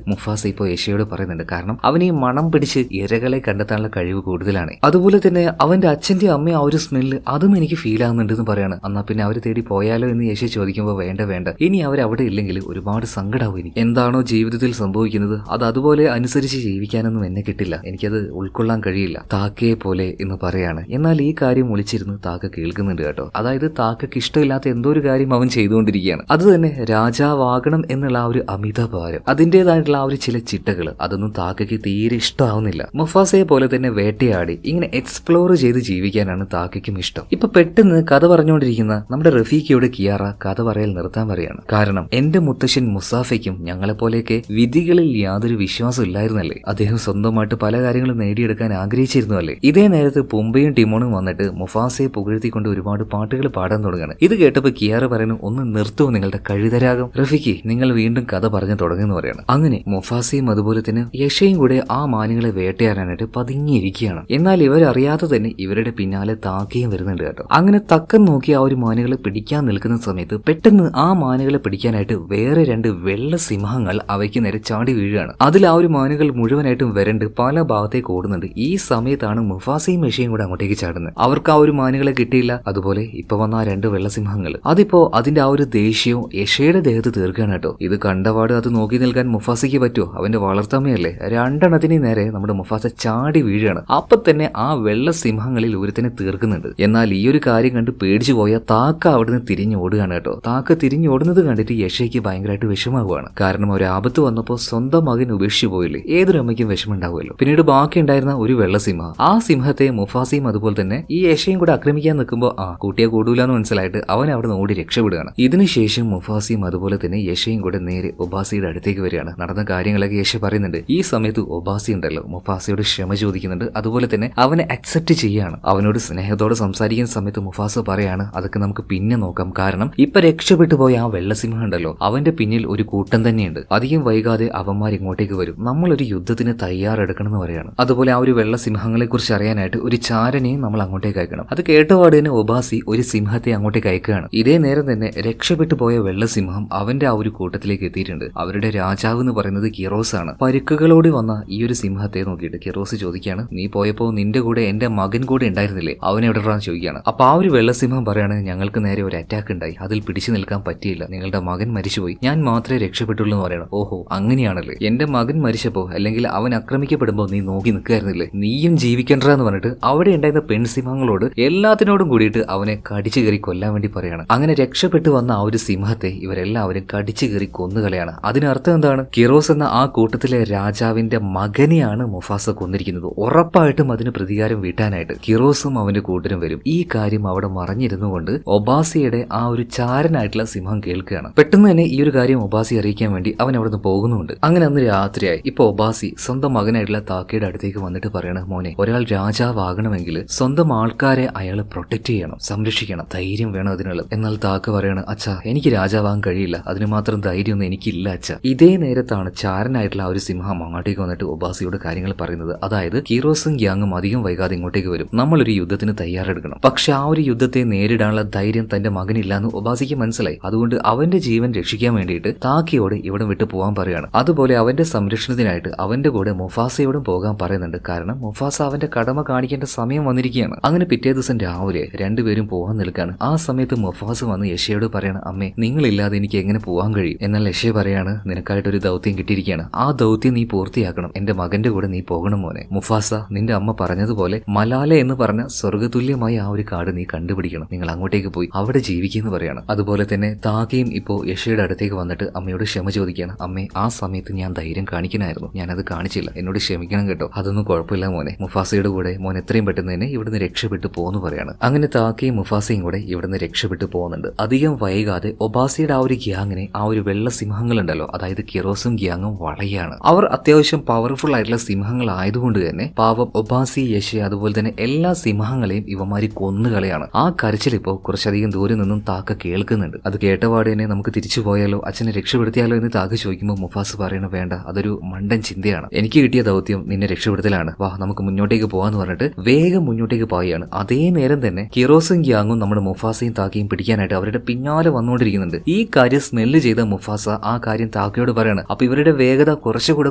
മുഫാസ ഇപ്പോൾ യഷയോട് പറയുന്നുണ്ട്. കാരണം അവൻ ഈ മണം പിടിച്ച് ഇരകളെ കണ്ടെത്താനുള്ള കഴിവ് കൂടുതലാണ്. അതുപോലെ തന്നെ അവന്റെ അച്ഛന്റെ അമ്മ ആ ഒരു സ്മെല്ല് അതും എനിക്ക് ഫീൽ ആകുന്നുണ്ട് എന്ന് പറയാണ്. എന്നാ പിന്നെ അവര് തേടി പോയാലോ എന്ന് യശ ചോദിക്കുമ്പോൾ, വേണ്ട വേണ്ട, ഇനി അവരവിടെ ഇല്ലെങ്കിൽ ഒരുപാട് സങ്കടമാവും എനിക്ക്. എന്താണോ ജീവിതത്തിൽ സംഭവിക്കുന്നത് അത് അതുപോലെ അനുസരിച്ച് ജീവിക്കാനൊന്നും എന്നെ കിട്ടില്ല, എനിക്കത് ഉൾക്കൊള്ളാൻ കഴിയില്ല, താക്കയെ പോലെ എന്ന് പറയാണ്. എന്നാൽ ഈ കാര്യം ഒളിച്ചിരുന്ന് താക്ക കേൾക്കുന്നുണ്ട് കേട്ടോ. അതായത് താക്കയ്ക്ക് ഇഷ്ടമില്ലാത്ത എന്തോ ഒരു കാര്യം അവൻ ചെയ്തുകൊണ്ടിരിക്കുകയാണ്. അത് തന്നെ രാജാവാകണം എന്നുള്ള ആ ഒരു അമിത ഭാരം, അതിൻ്റെതായിട്ടുള്ള ആ ഒരു ചില ചിട്ടകൾ, അതൊന്നും താക്കയ്ക്ക് തീരെ ഇഷ്ടമാവുന്നില്ല. മുഫാസയെ പോലെ തന്നെ വേട്ടയാടി ഇങ്ങനെ എക്സ്പ്ലോർ ചെയ്ത് ജീവിക്കാനാണ് താക്കയ്ക്കും ഇഷ്ടം. ഇപ്പൊ പെട്ടെന്ന് കഥ പറഞ്ഞുകൊണ്ടിരിക്കുന്ന നമ്മുടെ റഫീഖയോട് കിയാറ കഥ പറയൽ നിർത്താൻ പറയാണ്. കാരണം എന്റെ മുത്തശ്ശൻ മുസാഫയ്ക്കും ഞങ്ങളെപ്പോലെയൊക്കെ വിധികളിൽ യാതൊരു വിശ്വാസം ഇല്ലായിരുന്നല്ലേ, അദ്ദേഹം സ്വന്തമായിട്ട് പല കാര്യങ്ങളും നേടിയെടുക്കാൻ ആഗ്രഹിച്ചിരുന്നു അല്ലേ. ഇതേ നേരത്ത് പുംബയും ടിമോണും വന്നിട്ട് മുഫാസയെ പുകഴ്ത്തിക്കൊണ്ട് ഒരുപാട് പാട്ടുകൾ പാടാൻ തുടങ്ങുകയാണ്. ഇത് കേട്ടപ്പോൾ കിയാറ പറയുന്നു, ഒന്ന് നിർത്തുമോ നിങ്ങളുടെ കഴുതരാഗം, റഫീഖി നിങ്ങൾ വീണ്ടും കഥ പറഞ്ഞു തുടങ്ങുന്നു പറയാണ്. അങ്ങനെ മുഫാസയും അതുപോലെ തന്നെ യഷയും കൂടെ ആ മാനുകളെ വേട്ടയാടാനായിട്ട് പതുങ്ങിയിരിക്കുകയാണ്. എന്നാൽ ഇവരറിയാതെ തന്നെ ഇവരുടെ പിന്നാലെ താക്കയും വരുന്നുണ്ട് കേട്ടോ. അങ്ങനെ തക്കം നോക്കി ആ ഒരു മാനുകളെ പിടിക്കാൻ നിൽക്കുന്ന സമയത്ത് പെട്ടെന്ന് ആ മാനുകളെ പിടിക്കാനായിട്ട് വേറെ രണ്ട് വെള്ള സിംഹങ്ങൾ അവയ്ക്ക് നേരെ ചാടി വീഴുകയാണ്. അതിൽ ആ ഒരു മാനുകൾ മുഴുവനായിട്ടും വരണ്ട് പല ഭാഗത്തേക്ക് ഓടുന്നുണ്ട്. ഈ സമയത്താണ് മുഫാസയും യഷയും കൂടെ അങ്ങോട്ടേക്ക് ചാടുന്നത്. അവർക്ക് ആ ഒരു മാനുകളെ കിട്ടിയില്ല. അതുപോലെ ഇപ്പൊ വന്ന ആ രണ്ട് വെള്ളസിംഹങ്ങൾ അതിപ്പോ അതിന്റെ ആ ഒരു ദേഷ്യവും യഷയുടെ ദേഹത്ത് തീർക്കുകയാണ് കേട്ടോ. ഇത് കണ്ടപാട് അത് നോക്കി നിൽക്കാൻ മുഫാസയ്ക്ക് പറ്റുമോ? അവന്റെ വളർത്തമ്മയല്ലേ. രണ്ടെണ്ണത്തിന് നേരെ നമ്മുടെ മുഫാസ ചാടി വീഴുകയാണ്. അപ്പൊ തന്നെ ആ വെള്ള സിംഹങ്ങളിൽ ഒരുത്തിനെ തീർക്കുന്നുണ്ട്. എന്നാൽ ഈ ഒരു കാര്യം കണ്ട് പേടിച്ചു പോയ താക്ക അവിടുന്ന് തിരിഞ്ഞോടുകയാണ് കേട്ടോ. താക്ക തിരിഞ്ഞോടുന്നത് കണ്ടിട്ട് യഷയ്ക്ക് ഭയങ്കരമായിട്ട് വിഷമാകുകയാണ്. കാരണം ഒരു ആപത്ത് വന്നപ്പോൾ സ്വന്തം മകൻ ഉപേക്ഷിച്ചു പോയില്ലേ, ഏതൊരു അമ്മയ്ക്കും വിഷമുണ്ടാവുമല്ലോ. പിന്നീട് ബാക്കി ഉണ്ടായിരുന്ന ഒരു വെള്ളസിംഹം, ആ സിംഹത്തെ മുഫാസയും അതുപോലെ തന്നെ ഈ യഷയും കൂടെ ആക്രമിക്കാൻ നിൽക്കുമ്പോൾ കൂട്ടിയെ കൂടൂലെന്ന് മനസ്സിലായിട്ട് അവൻ അവിടെ നിന്ന് ഓടി രക്ഷപ്പെടുകയാണ്. ഇതിനുശേഷം മുഫാസയും അതുപോലെ തന്നെ യഷയും കൂടെ നേരെ ഒബാസിയുടെ അടുത്തേക്ക് വരികയാണ്. നടന്ന കാര്യങ്ങളൊക്കെ യഷ പറയുന്നുണ്ട്. ഈ സമയത്ത് ഒബാസി ഉണ്ടല്ലോ മുഫാസയോട് ക്ഷമ ചോദിക്കുന്നുണ്ട്. അതുപോലെ തന്നെ അവനെ അക്സെപ്റ്റ് ചെയ്യാണ്. അവനോട് സ്നേഹത്തോടെ സംസാരിക്കുന്ന സമയത്ത് മുഫാസ പറയാണ്, അതൊക്കെ നമുക്ക് പിന്നെ നോക്കാം, കാരണം ഇപ്പൊ രക്ഷപ്പെട്ടു പോയ ആ വെള്ളസിംഹം ഉണ്ടല്ലോ അവന്റെ പിന്നിൽ ഒരു കൂട്ടം തന്നെയുണ്ട്, അധികം വൈകാതെ അവന്മാർ ഇങ്ങോട്ടേക്ക് വരും, നമ്മളൊരു യുദ്ധത്തിന് തയ്യാറെടുക്കണം എന്ന് പറയാണ്. അതുപോലെ ആ ഒരു വെള്ളസിംഹങ്ങളെ കുറിച്ച് അറിയാനായിട്ട് ഒരു ചാരനെയും നമ്മൾ അങ്ങോട്ടേക്ക് അയക്കണം. അത് കേട്ടപാട് തന്നെ ഒബാസി ഒരു സിംഹത്തെ അങ്ങോട്ടേക്ക് അയക്കുകയാണ്. ഇതേ നേരം തന്നെ രക്ഷപ്പെട്ടു പോയ വെള്ളസിംഹം അവന്റെ ആ ഒരു കൂട്ടത്തിലേക്ക് എത്തിയിട്ടുണ്ട്. അവരുടെ രാജാവ് എന്ന് പറയുന്നത് കിറോസ് ആണ്. പരുക്കുകളോട് വന്ന ഈ ഒരു സിംഹത്തെ നോക്കിയിട്ട് കിറോസ് ചോദിക്കുകയാണ്, നീ പോയപ്പോ നിന്റെ കൂടെ എന്റെ മകൻ കൂടെ ഉണ്ടായിരുന്നില്ലേ, അവനെ എവിടെയാണെന്ന് ചോദിക്കുകയാണ്. അപ്പൊ ആ ഒരു വെള്ളസിംഹം പറയാണ്, ഞങ്ങൾക്ക് നേരെ ഒരു അറ്റാക്ക് ഉണ്ടായി, അതിൽ പിടിച്ചു നിൽക്കാൻ പറ്റിയില്ല, നിങ്ങളുടെ മകൻ മരിച്ചുപോയി, ഞാൻ മാത്രമേ രക്ഷപ്പെട്ടുള്ളൂ എന്ന് പറയണം. ഓഹോ അങ്ങനെയാണല്ലേ, എന്റെ മകൻ മരിച്ചപ്പോ അല്ലെങ്കിൽ അവൻ ആക്രമിക്കപ്പെടുമ്പോ നീ നോക്കി നിൽക്കായിരുന്നില്ലേ, നീയും ജീവിക്കണ്ടെന്ന് പറഞ്ഞിട്ട് അവിടെ ഉണ്ടായിരുന്ന പെൺസിംഹങ്ങളോട് എല്ലാത്തിനോടും കൂടിയിട്ട് അവനെ കടിച്ചു കയറി കൊല്ലാൻ വേണ്ടി പറയാണ്. അങ്ങനെ രക്ഷപ്പെട്ടു വന്ന ആ ഒരു സിംഹത്തെ ഇവരെല്ലാവരും കടിച്ചു കയറി കൊന്നുകളയാണ്. അതിനർത്ഥം എന്താണ്? കിറോസ് എന്ന ആ കൂട്ടത്തിലെ രാജാവിന്റെ മകനെയാണ് മുഫാസ കൊന്നിരിക്കുന്നത്. ഉറപ്പായിട്ടും അതിന് പ്രതികാരം വീട്ടാനായിട്ട് കിറോസും അവന്റെ കൂട്ടരും വരും. ഈ കാര്യം അവിടെ മറഞ്ഞിരുന്നു കൊണ്ട് ഒബാസിയുടെ ആ ഒരു ചാര ചാരനായിട്ടുള്ള സിംഹം കേൾക്കുകയാണ്. പെട്ടെന്ന് തന്നെ ഈ ഒരു കാര്യം ഒബാസി അറിയിക്കാൻ വേണ്ടി അവൻ അവിടുന്ന് പോകുന്നുണ്ട്. അങ്ങനെ അന്ന് രാത്രിയായി. ഇപ്പൊ ഒബാസി സ്വന്തം മകനായിട്ടുള്ള താക്കയുടെ അടുത്തേക്ക് വന്നിട്ട് പറയണ, മോനെ, ഒരാൾ രാജാവാകണമെങ്കിൽ സ്വന്തം ആൾക്കാരെ അയാൾ പ്രൊട്ടക്ട് ചെയ്യണം, സംരക്ഷിക്കണം, ധൈര്യം വേണം അതിനുള്ളത്. എന്നാൽ താക്ക പറയണ, അച്ഛാ, എനിക്ക് രാജാവാകാൻ കഴിയില്ല, അതിന് മാത്രം ധൈര്യമൊന്നും എനിക്കില്ല അച്ഛ. ഇതേ നേരത്താണ് ചാരനായിട്ടുള്ള ആ ഒരു സിംഹം അങ്ങോട്ടേക്ക് വന്നിട്ട് ഒബാസിയോട് കാര്യങ്ങൾ പറയുന്നത്. അതായത് കിറോസും ഗ്യാങ്ങും അധികം വൈകാതെ ഇങ്ങോട്ടേക്ക് വരും, നമ്മളൊരു യുദ്ധത്തിന് തയ്യാറെടുക്കണം. പക്ഷെ ആ ഒരു യുദ്ധത്തെ നേരിടാനുള്ള ധൈര്യം തന്റെ മകനില്ലാന്ന് ഒബാസിക്ക് മനസ്സിലായി. അതുകൊണ്ട് അവന്റെ ജീവൻ രക്ഷിക്കാൻ വേണ്ടിയിട്ട് താക്കയോട് ഇവിടെ വിട്ടു പോകാൻ പറയാണ്. അതുപോലെ അവന്റെ സംരക്ഷണത്തിനായിട്ട് അവന്റെ കൂടെ മുഫാസയോടും പോകാൻ പറയുന്നുണ്ട്. കാരണം മുഫാസ അവന്റെ കടമ കാണിക്കേണ്ട സമയം വന്നിരിക്കുകയാണ്. അങ്ങനെ പിറ്റേ ദിവസം രാവിലെ രണ്ടുപേരും പോകാൻ നിൽക്കാണ്. ആ സമയത്ത് മുഫാസ വന്ന് യശയോട് പറയാണ്, അമ്മേ, നിങ്ങളില്ലാതെ എനിക്ക് എങ്ങനെ പോകാൻ കഴിയും? എന്നാൽ യശ പറയാണ്, നിനക്കായിട്ടൊരു ദൗത്യം കിട്ടിയിരിക്കുകയാണ്, ആ ദൗത്യം നീ പൂർത്തിയാക്കണം, എന്റെ മകന്റെ കൂടെ നീ പോകണം മോനെ. മുഫാസ, നിന്റെ അമ്മ പറഞ്ഞതുപോലെ മലാല എന്ന് പറഞ്ഞ സ്വർഗതുല്യമായ ആ ഒരു കാട് നീ കണ്ടുപിടിക്കണം, നിങ്ങൾ അങ്ങോട്ടേക്ക് പോയി അവിടെ ജീവിക്കുമെന്ന് പറയാണ്. അതുപോലെ തന്നെ താക്കയും ഇപ്പോ യശയുടെ അടുത്തേക്ക് വന്നിട്ട് അമ്മയോട് ക്ഷമ ചോദിക്കുകയാണ്. അമ്മേ, ആ സമയത്ത് ഞാൻ ധൈര്യം കാണിക്കണമായിരുന്നു, ഞാനത് കാണിച്ചില്ല, എന്നോട് ക്ഷമിക്കണം കേട്ടോ, അതൊന്നും കുഴപ്പമില്ല മോനെ. മുഫാസയുടെ കൂടെ മോൻ എത്രയും പെട്ടെന്ന് തന്നെ ഇവിടുന്ന് രക്ഷപ്പെട്ടു പോകുന്നു പറയാണ്. അങ്ങനെ താക്കയും മുഫാസയും കൂടെ ഇവിടുന്ന് രക്ഷപ്പെട്ടു പോകുന്നുണ്ട്. അധികം വൈകാതെ ഒബാസിയുടെ ആ ഒരു ഗ്യാങ്ങിനെ ആ ഒരു വെള്ള സിംഹങ്ങളുണ്ടല്ലോ, അതായത് കിറോസും ഗ്യാങ്ങും വളയാണ്. അവർ അത്യാവശ്യം പവർഫുൾ ആയിട്ടുള്ള സിംഹങ്ങളായതുകൊണ്ട് തന്നെ പാവം ഒബാസി, യശ, അതുപോലെ തന്നെ എല്ലാ സിംഹങ്ങളെയും ഇവന്മാരി കൊന്നുകളയാണ്. ആ കരച്ചിൽ ഇപ്പോൾ കുറച്ചധികം ദൂരെ നിന്നും താക്ക കേൾക്കുന്നുണ്ട്. അത് കേട്ടപാട് തന്നെ നമുക്ക് തിരിച്ചു പോയാലോ, അച്ഛനെ രക്ഷപ്പെടുത്തിയാലോ എന്ന് താക്ക ചോദിക്കുമ്പോൾ മുഫാസ് പറയണ, വേണ്ട, അതൊരു മണ്ടൻ ചിന്തയാണ്, എനിക്ക് കിട്ടിയ ദൗത്യം നിന്നെ രക്ഷപ്പെടുത്തലാണ്, വാ നമുക്ക് മുന്നോട്ടേക്ക് പോകാന്ന് പറഞ്ഞിട്ട് വേഗം മുന്നോട്ടേക്ക് പോവുകയാണ്. അതേ നേരം തന്നെ കിറോസും ഗ്യാങ്ങും നമ്മുടെ മുഫാസയും താക്കയും പിടിക്കാനായിട്ട് അവരുടെ പിന്നാലെ വന്നുകൊണ്ടിരിക്കുന്നുണ്ട്. ഈ കാര്യം സ്മെല്ല് ചെയ്ത മുഫാസ ആ കാര്യം താക്കയോട് പറയാണ്. അപ്പൊ ഇവരുടെ വേഗത കുറച്ചുകൂടെ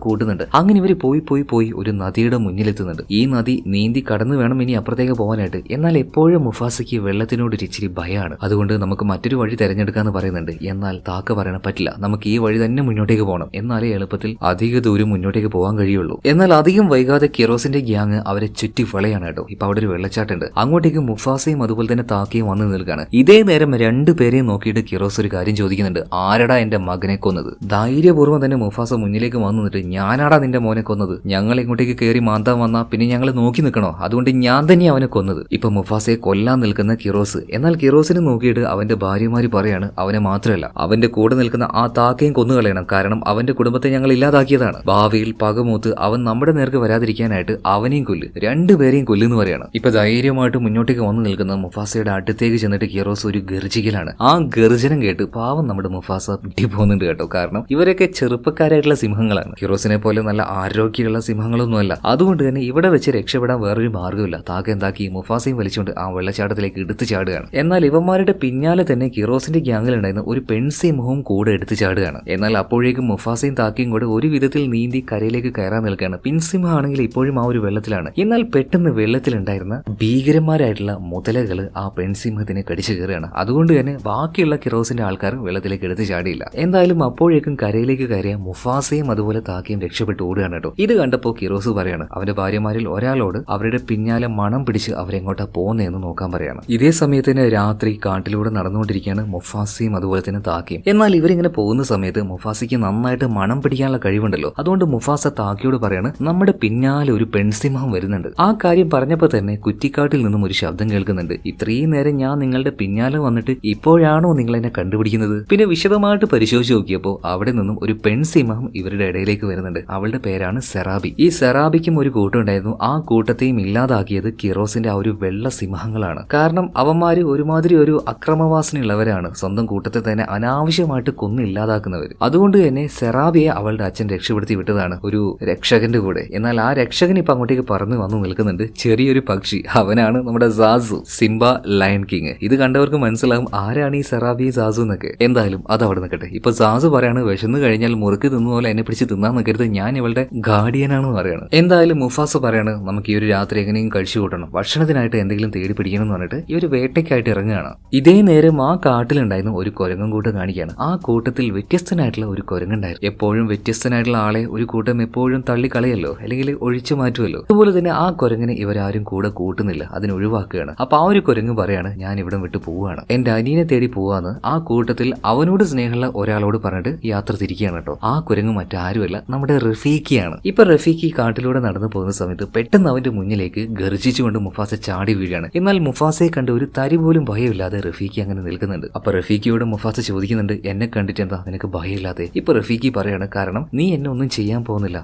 കൂട്ടുന്നുണ്ട്. അങ്ങനെ ഇവര് പോയി ഒരു നദിയുടെ മുന്നിലെത്തുന്നുണ്ട്. ഈ നദി നീന്തി കടന്നു വേണം ഇനി അപ്പുറത്തേക്ക് പോകാനായിട്ട്. എന്നാൽ എപ്പോഴും മുഫാസയ്ക്ക് വെള്ളത്തിനോട് ഇച്ചിരി ഭയമാണ്. അതുകൊണ്ട് നമുക്ക് മറ്റൊരു വഴി തെരഞ്ഞെടുക്കാന്ന് പറയുന്നുണ്ട്. എന്നാൽ താക്ക പറയണ, പറ്റില്ല, നമുക്ക് ഈ വഴി തന്നെ മുന്നോട്ടേക്ക് പോകണം, എന്നാലേ എളുപ്പത്തിൽ അധിക ദൂരം മുന്നോട്ടേക്ക് പോകാൻ കഴിയുള്ളൂ. എന്നാൽ അധികം വൈകാതെ കിറോസിന്റെ ഗ്യാങ് അവരെ ചുറ്റി വളയാണ് കേട്ടോ. ഇപ്പൊ അവിടെ ഒരു വെള്ളച്ചാട്ടുണ്ട്. അങ്ങോട്ടേക്ക് മുഫാസയും അതുപോലെ തന്നെ താക്കയും വന്ന് നിൽക്കുകയാണ്. ഇതേ നേരം രണ്ടുപേരെയും നോക്കിയിട്ട് കിറോസ് ഒരു കാര്യം ചോദിക്കുന്നുണ്ട്, ആരടാ എന്റെ മകനെ കൊന്നത്? ധൈര്യപൂർവ്വം തന്നെ മുഫാസ മുന്നിലേക്ക് വന്നു നിന്നിട്ട്, ഞാനാടാ നിന്റെ മോനെ കൊന്നത്, ഞങ്ങൾ ഇങ്ങോട്ടേക്ക് കയറി മാന്താൻ വന്നാ പിന്നെ ഞങ്ങൾ നോക്കി നിൽക്കണോ, അതുകൊണ്ട് ഞാൻ തന്നെ അവനെ കൊന്നത്. ഇപ്പൊ മുഫാസയെ കൊല്ലാൻ നിൽക്കുന്ന കിറോസ്. എന്നാൽ കിറോസിനെ നോക്കിയിട്ട് അവന്റെ ഭാര്യമാര് പറയാണ്, അവനെ മാത്രമല്ല അവന്റെ കൂടെ നിൽക്കുന്ന ആ താക്കയും കൊന്നുകളയണം, കാരണം അവന്റെ കുടുംബത്തെ ഞങ്ങൾ ഇല്ലാതാക്കിയതാണ്. ഭാവിയിൽ പകമൂത്ത് അവൻ നമ്മുടെ നേർക്ക് വരാതിരിക്കാനായിട്ട് അവനെയും കൊല്ല്, രണ്ടുപേരെയും കൊല്ലുന്നു പറയാണ്. ഇപ്പൊ ധൈര്യമായിട്ട് മുന്നോട്ടേക്ക് വന്നു നിൽക്കുന്ന മുഫാസയുടെ അടുത്തേക്ക് ചെന്നിട്ട് കിറോസ് ഒരു ഗർജിക്കലാണ്. ആ ഗർജനം കേട്ട് പാവം നമ്മുടെ മുഫാസ പിടി പോകുന്നുണ്ട് കേട്ടോ. കാരണം ഇവരൊക്കെ ചെറുപ്പക്കാരായിട്ടുള്ള സിംഹങ്ങളാണ്, കിറോസിനെ പോലെ നല്ല ആരോഗ്യമുള്ള സിംഹങ്ങളൊന്നുമല്ല. അതുകൊണ്ട് തന്നെ ഇവിടെ വെച്ച് രക്ഷപ്പെടാൻ വേറൊരു മാർഗ്ഗമില്ല. താക്ക എന്താക്കി, മുഫാസയും വലിച്ചുകൊണ്ട് ആ വെള്ളച്ചാട്ടത്തിലേക്ക് എടുത്തു ചാടുകയാണ്. എന്നാൽ ഇവന്മാരുടെ പിന്നാലെ തന്നെ കിറോസിന്റെ ഗ്യാങ്ങിലുണ്ടായിരുന്ന ഒരു പെൺസിംഹവും കൂടെ എടുത്തു ചാടുകയാണ്. എന്നാൽ അപ്പോഴേക്കും മുഫാസയും താക്കയും കൂടെ ഒരു വിധത്തിൽ നീന്തി കരയിലേക്ക് കയറാൻ നിൽക്കുകയാണ്. പിൻസിംഹം ആണെങ്കിൽ ഇപ്പോഴും ആ ഒരു വെള്ളത്തിലാണ്. എന്നാൽ പെട്ടെന്ന് വെള്ളത്തിലുണ്ടായിരുന്ന ഭീകരന്മാരായിട്ടുള്ള മുതലകള് ആ പെൺസിംഹത്തിനെ കടിച്ചു കയറുകയാണ്. അതുകൊണ്ട് തന്നെ ബാക്കിയുള്ള കിറോസിന്റെ ആൾക്കാർ വെള്ളത്തിലേക്ക് എടുത്തു ചാടിയില്ല. എന്തായാലും അപ്പോഴേക്കും കരയിലേക്ക് കയറിയ മുഫാസയും അതുപോലെ താക്കയും രക്ഷപ്പെട്ടു ഓടുകയാണ് കേട്ടോ. ഇത് കണ്ടപ്പോൾ കിറോസ് പറയാണ് അവന്റെ ഭാര്യമാരിൽ ഒരാളോട് അവരുടെ പിന്നാലെ മണം പിടിച്ച് അവരെങ്ങോട്ടാ പോകുന്നതെന്ന് നോക്കാൻ പറയാണ്. ഇതേ സമയത്ത് തന്നെ രാത്രി കാട്ടിലൂടെ നടന്നുകൊണ്ടിരിക്കുകയാണ് മുഫാസയും അതുപോലെ തന്നെ താക്കയും. എന്നാൽ ഇവരിങ്ങനെ പോകുന്ന സമയത്ത് മുഫാസയ്ക്ക് നന്നായിട്ട് മണം പിടിക്കാനുള്ള കഴിവുണ്ടല്ലോ. അതുകൊണ്ട് മുഫാസ താക്കയോട് പറയാണ്, നമ്മുടെ പിന്നാലെ ഒരു പെൺസിംഹം വരുന്നുണ്ട്. ആ കാര്യം പറഞ്ഞപ്പോൾ തന്നെ കുറ്റിക്കാട്ടിൽ നിന്നും ഒരു ശബ്ദം കേൾക്കുന്നുണ്ട്. ഇത്രയും നേരം ഞാൻ നിങ്ങളുടെ പിന്നാലെ വന്നിട്ട് ഇപ്പോഴാണോ നിങ്ങൾ എന്നെ കണ്ടുപിടിക്കുന്നത്? പിന്നെ വിശദമായിട്ട് പരിശോധിച്ച് നോക്കിയപ്പോൾ അവിടെ നിന്നും ഒരു പെൺസിംഹം ഇവരുടെ ഇടയിലേക്ക് വരുന്നുണ്ട്. അവളുടെ പേരാണ് സെറാബി. ഈ സെറാബിക്കും ഒരു കൂട്ടുണ്ടായിരുന്നു. ആ കൂട്ടത്തെയും ഇല്ലാതാക്കിയത് കിറോസിന്റെ ആ ഒരു വെള്ള സിംഹങ്ങളാണ്. കാരണം അവന്മാര് ഒരുമാതിരി ഒരു അക്രമവാസനയുള്ളവരാണ്, സ്വന്തം കൂട്ടത്തെ തന്നെ അനാവശ്യമായിട്ട് കൊന്നില്ലാതാക്കുന്നവർ. അതുകൊണ്ട് തന്നെ സെറാബിയെ അവളുടെ അച്ഛൻ രക്ഷപ്പെടുത്തി വിട്ടതാണ് ഒരു രക്ഷകന്റെ കൂടെ. എന്നാൽ ആ രക്ഷകൻ ഇപ്പൊ അങ്ങോട്ടേക്ക് പറന്ന് വന്നു നിൽക്കുന്നുണ്ട്. ചെറിയൊരു പക്ഷി, അവനാണ് നമ്മുടെ സാസു, സിംബ ലയൺ കിങ്. ഇത് കണ്ടവർക്ക് മനസ്സിലാകും ആരാണ് ഈ സെറാബി സാസു എന്നൊക്കെ. എന്തായാലും അത് അവിടെ നിൽക്കട്ടെ. ഇപ്പൊ സാസു പറയാണ്, വിശന്ന് കഴിഞ്ഞാൽ മുറുക്ക് തിന്നുപോലെ എന്നെ പിടിച്ച് തിന്നാൻ നിൽക്കരുത്, ഞാൻ ഇവളുടെ ഗാർഡിയനാണെന്ന് പറയാണ്. എന്തായാലും മുഫാസ പറയാണ്, നമുക്ക് ഈ ഒരു രാത്രി എങ്ങനെയും കഴിച്ചു കൂട്ടണം, ഭക്ഷണത്തിനായിട്ട് എന്തെങ്കിലും തേടി പിടിക്കണം എന്ന് പറഞ്ഞിട്ട് ഈ ഒരു വേട്ടയ്ക്കായിട്ട് ഇറങ്ങുകയാണ്. ഇതേ നേരം ആ കാട്ടിലുണ്ടായിരുന്ന ഒരു കുരങ്ങൻ കൂട്ടം കാണിക്കുകയാണ്. ആ കൂട്ടത്തിൽ വ്യത്യസ്തനായിട്ടുള്ള ഒരു കുരങ്ങുണ്ടായിരുന്നു. എപ്പോഴും വ്യത്യസ്തനായിട്ടുള്ള ആളെ ഒരു കൂട്ടം എപ്പോഴും തള്ളിക്കളയല്ലോ, അല്ലെങ്കിൽ ഒഴിച്ചു മാറ്റുമല്ലോ. അതുപോലെ തന്നെ ആ കുരങ്ങിനെ ഇവരാരും കൂടെ കൂട്ടുന്നില്ല, അതിന് ഒഴിവാക്കുകയാണ്. അപ്പൊ ആ ഒരു കുരങ്ങ് പറയാണ്, ഞാൻ ഇവിടം വിട്ട് പോവുകയാണ്, എന്റെ അനിയനെ തേടി പോവാന്ന് ആ കൂട്ടത്തിൽ അവനോട് സ്നേഹമുള്ള ഒരാളോട് പറഞ്ഞിട്ട് യാത്ര തിരിക്കുകയാണ് കേട്ടോ. ആ കുരങ്ങ് മറ്റാരുമല്ല, നമ്മുടെ റഫീഖിയാണ്. ഇപ്പൊ റഫീഖി കാട്ടിലൂടെ നടന്നു പോകുന്ന സമയത്ത് പെട്ടെന്ന് അവന്റെ മുന്നിലേക്ക് ഗർജിച്ചുകൊണ്ട് മുഫാസ ചാടി വീഴുകയാണ്. എന്നാൽ മുഫാസയെ കണ്ട് ഒരു തരി പോലും ഭയമില്ലാതെ റഫീഖി അങ്ങനെ നിൽക്കുന്നുണ്ട്. നിൽക്കുന്നുണ്ട്. അപ്പൊ റഫീഖിയോട് മുഫാസ ചോദിക്കുന്നുണ്ട്, എന്നെ കണ്ടിട്ട് എന്താ നിനക്ക് ഭയമില്ലാതെ? ഇപ്പൊ റഫീഖി പറയാണ്, കാരണം നീ എന്നെ ഒന്നും ചെയ്യാൻ പോകുന്നില്ല.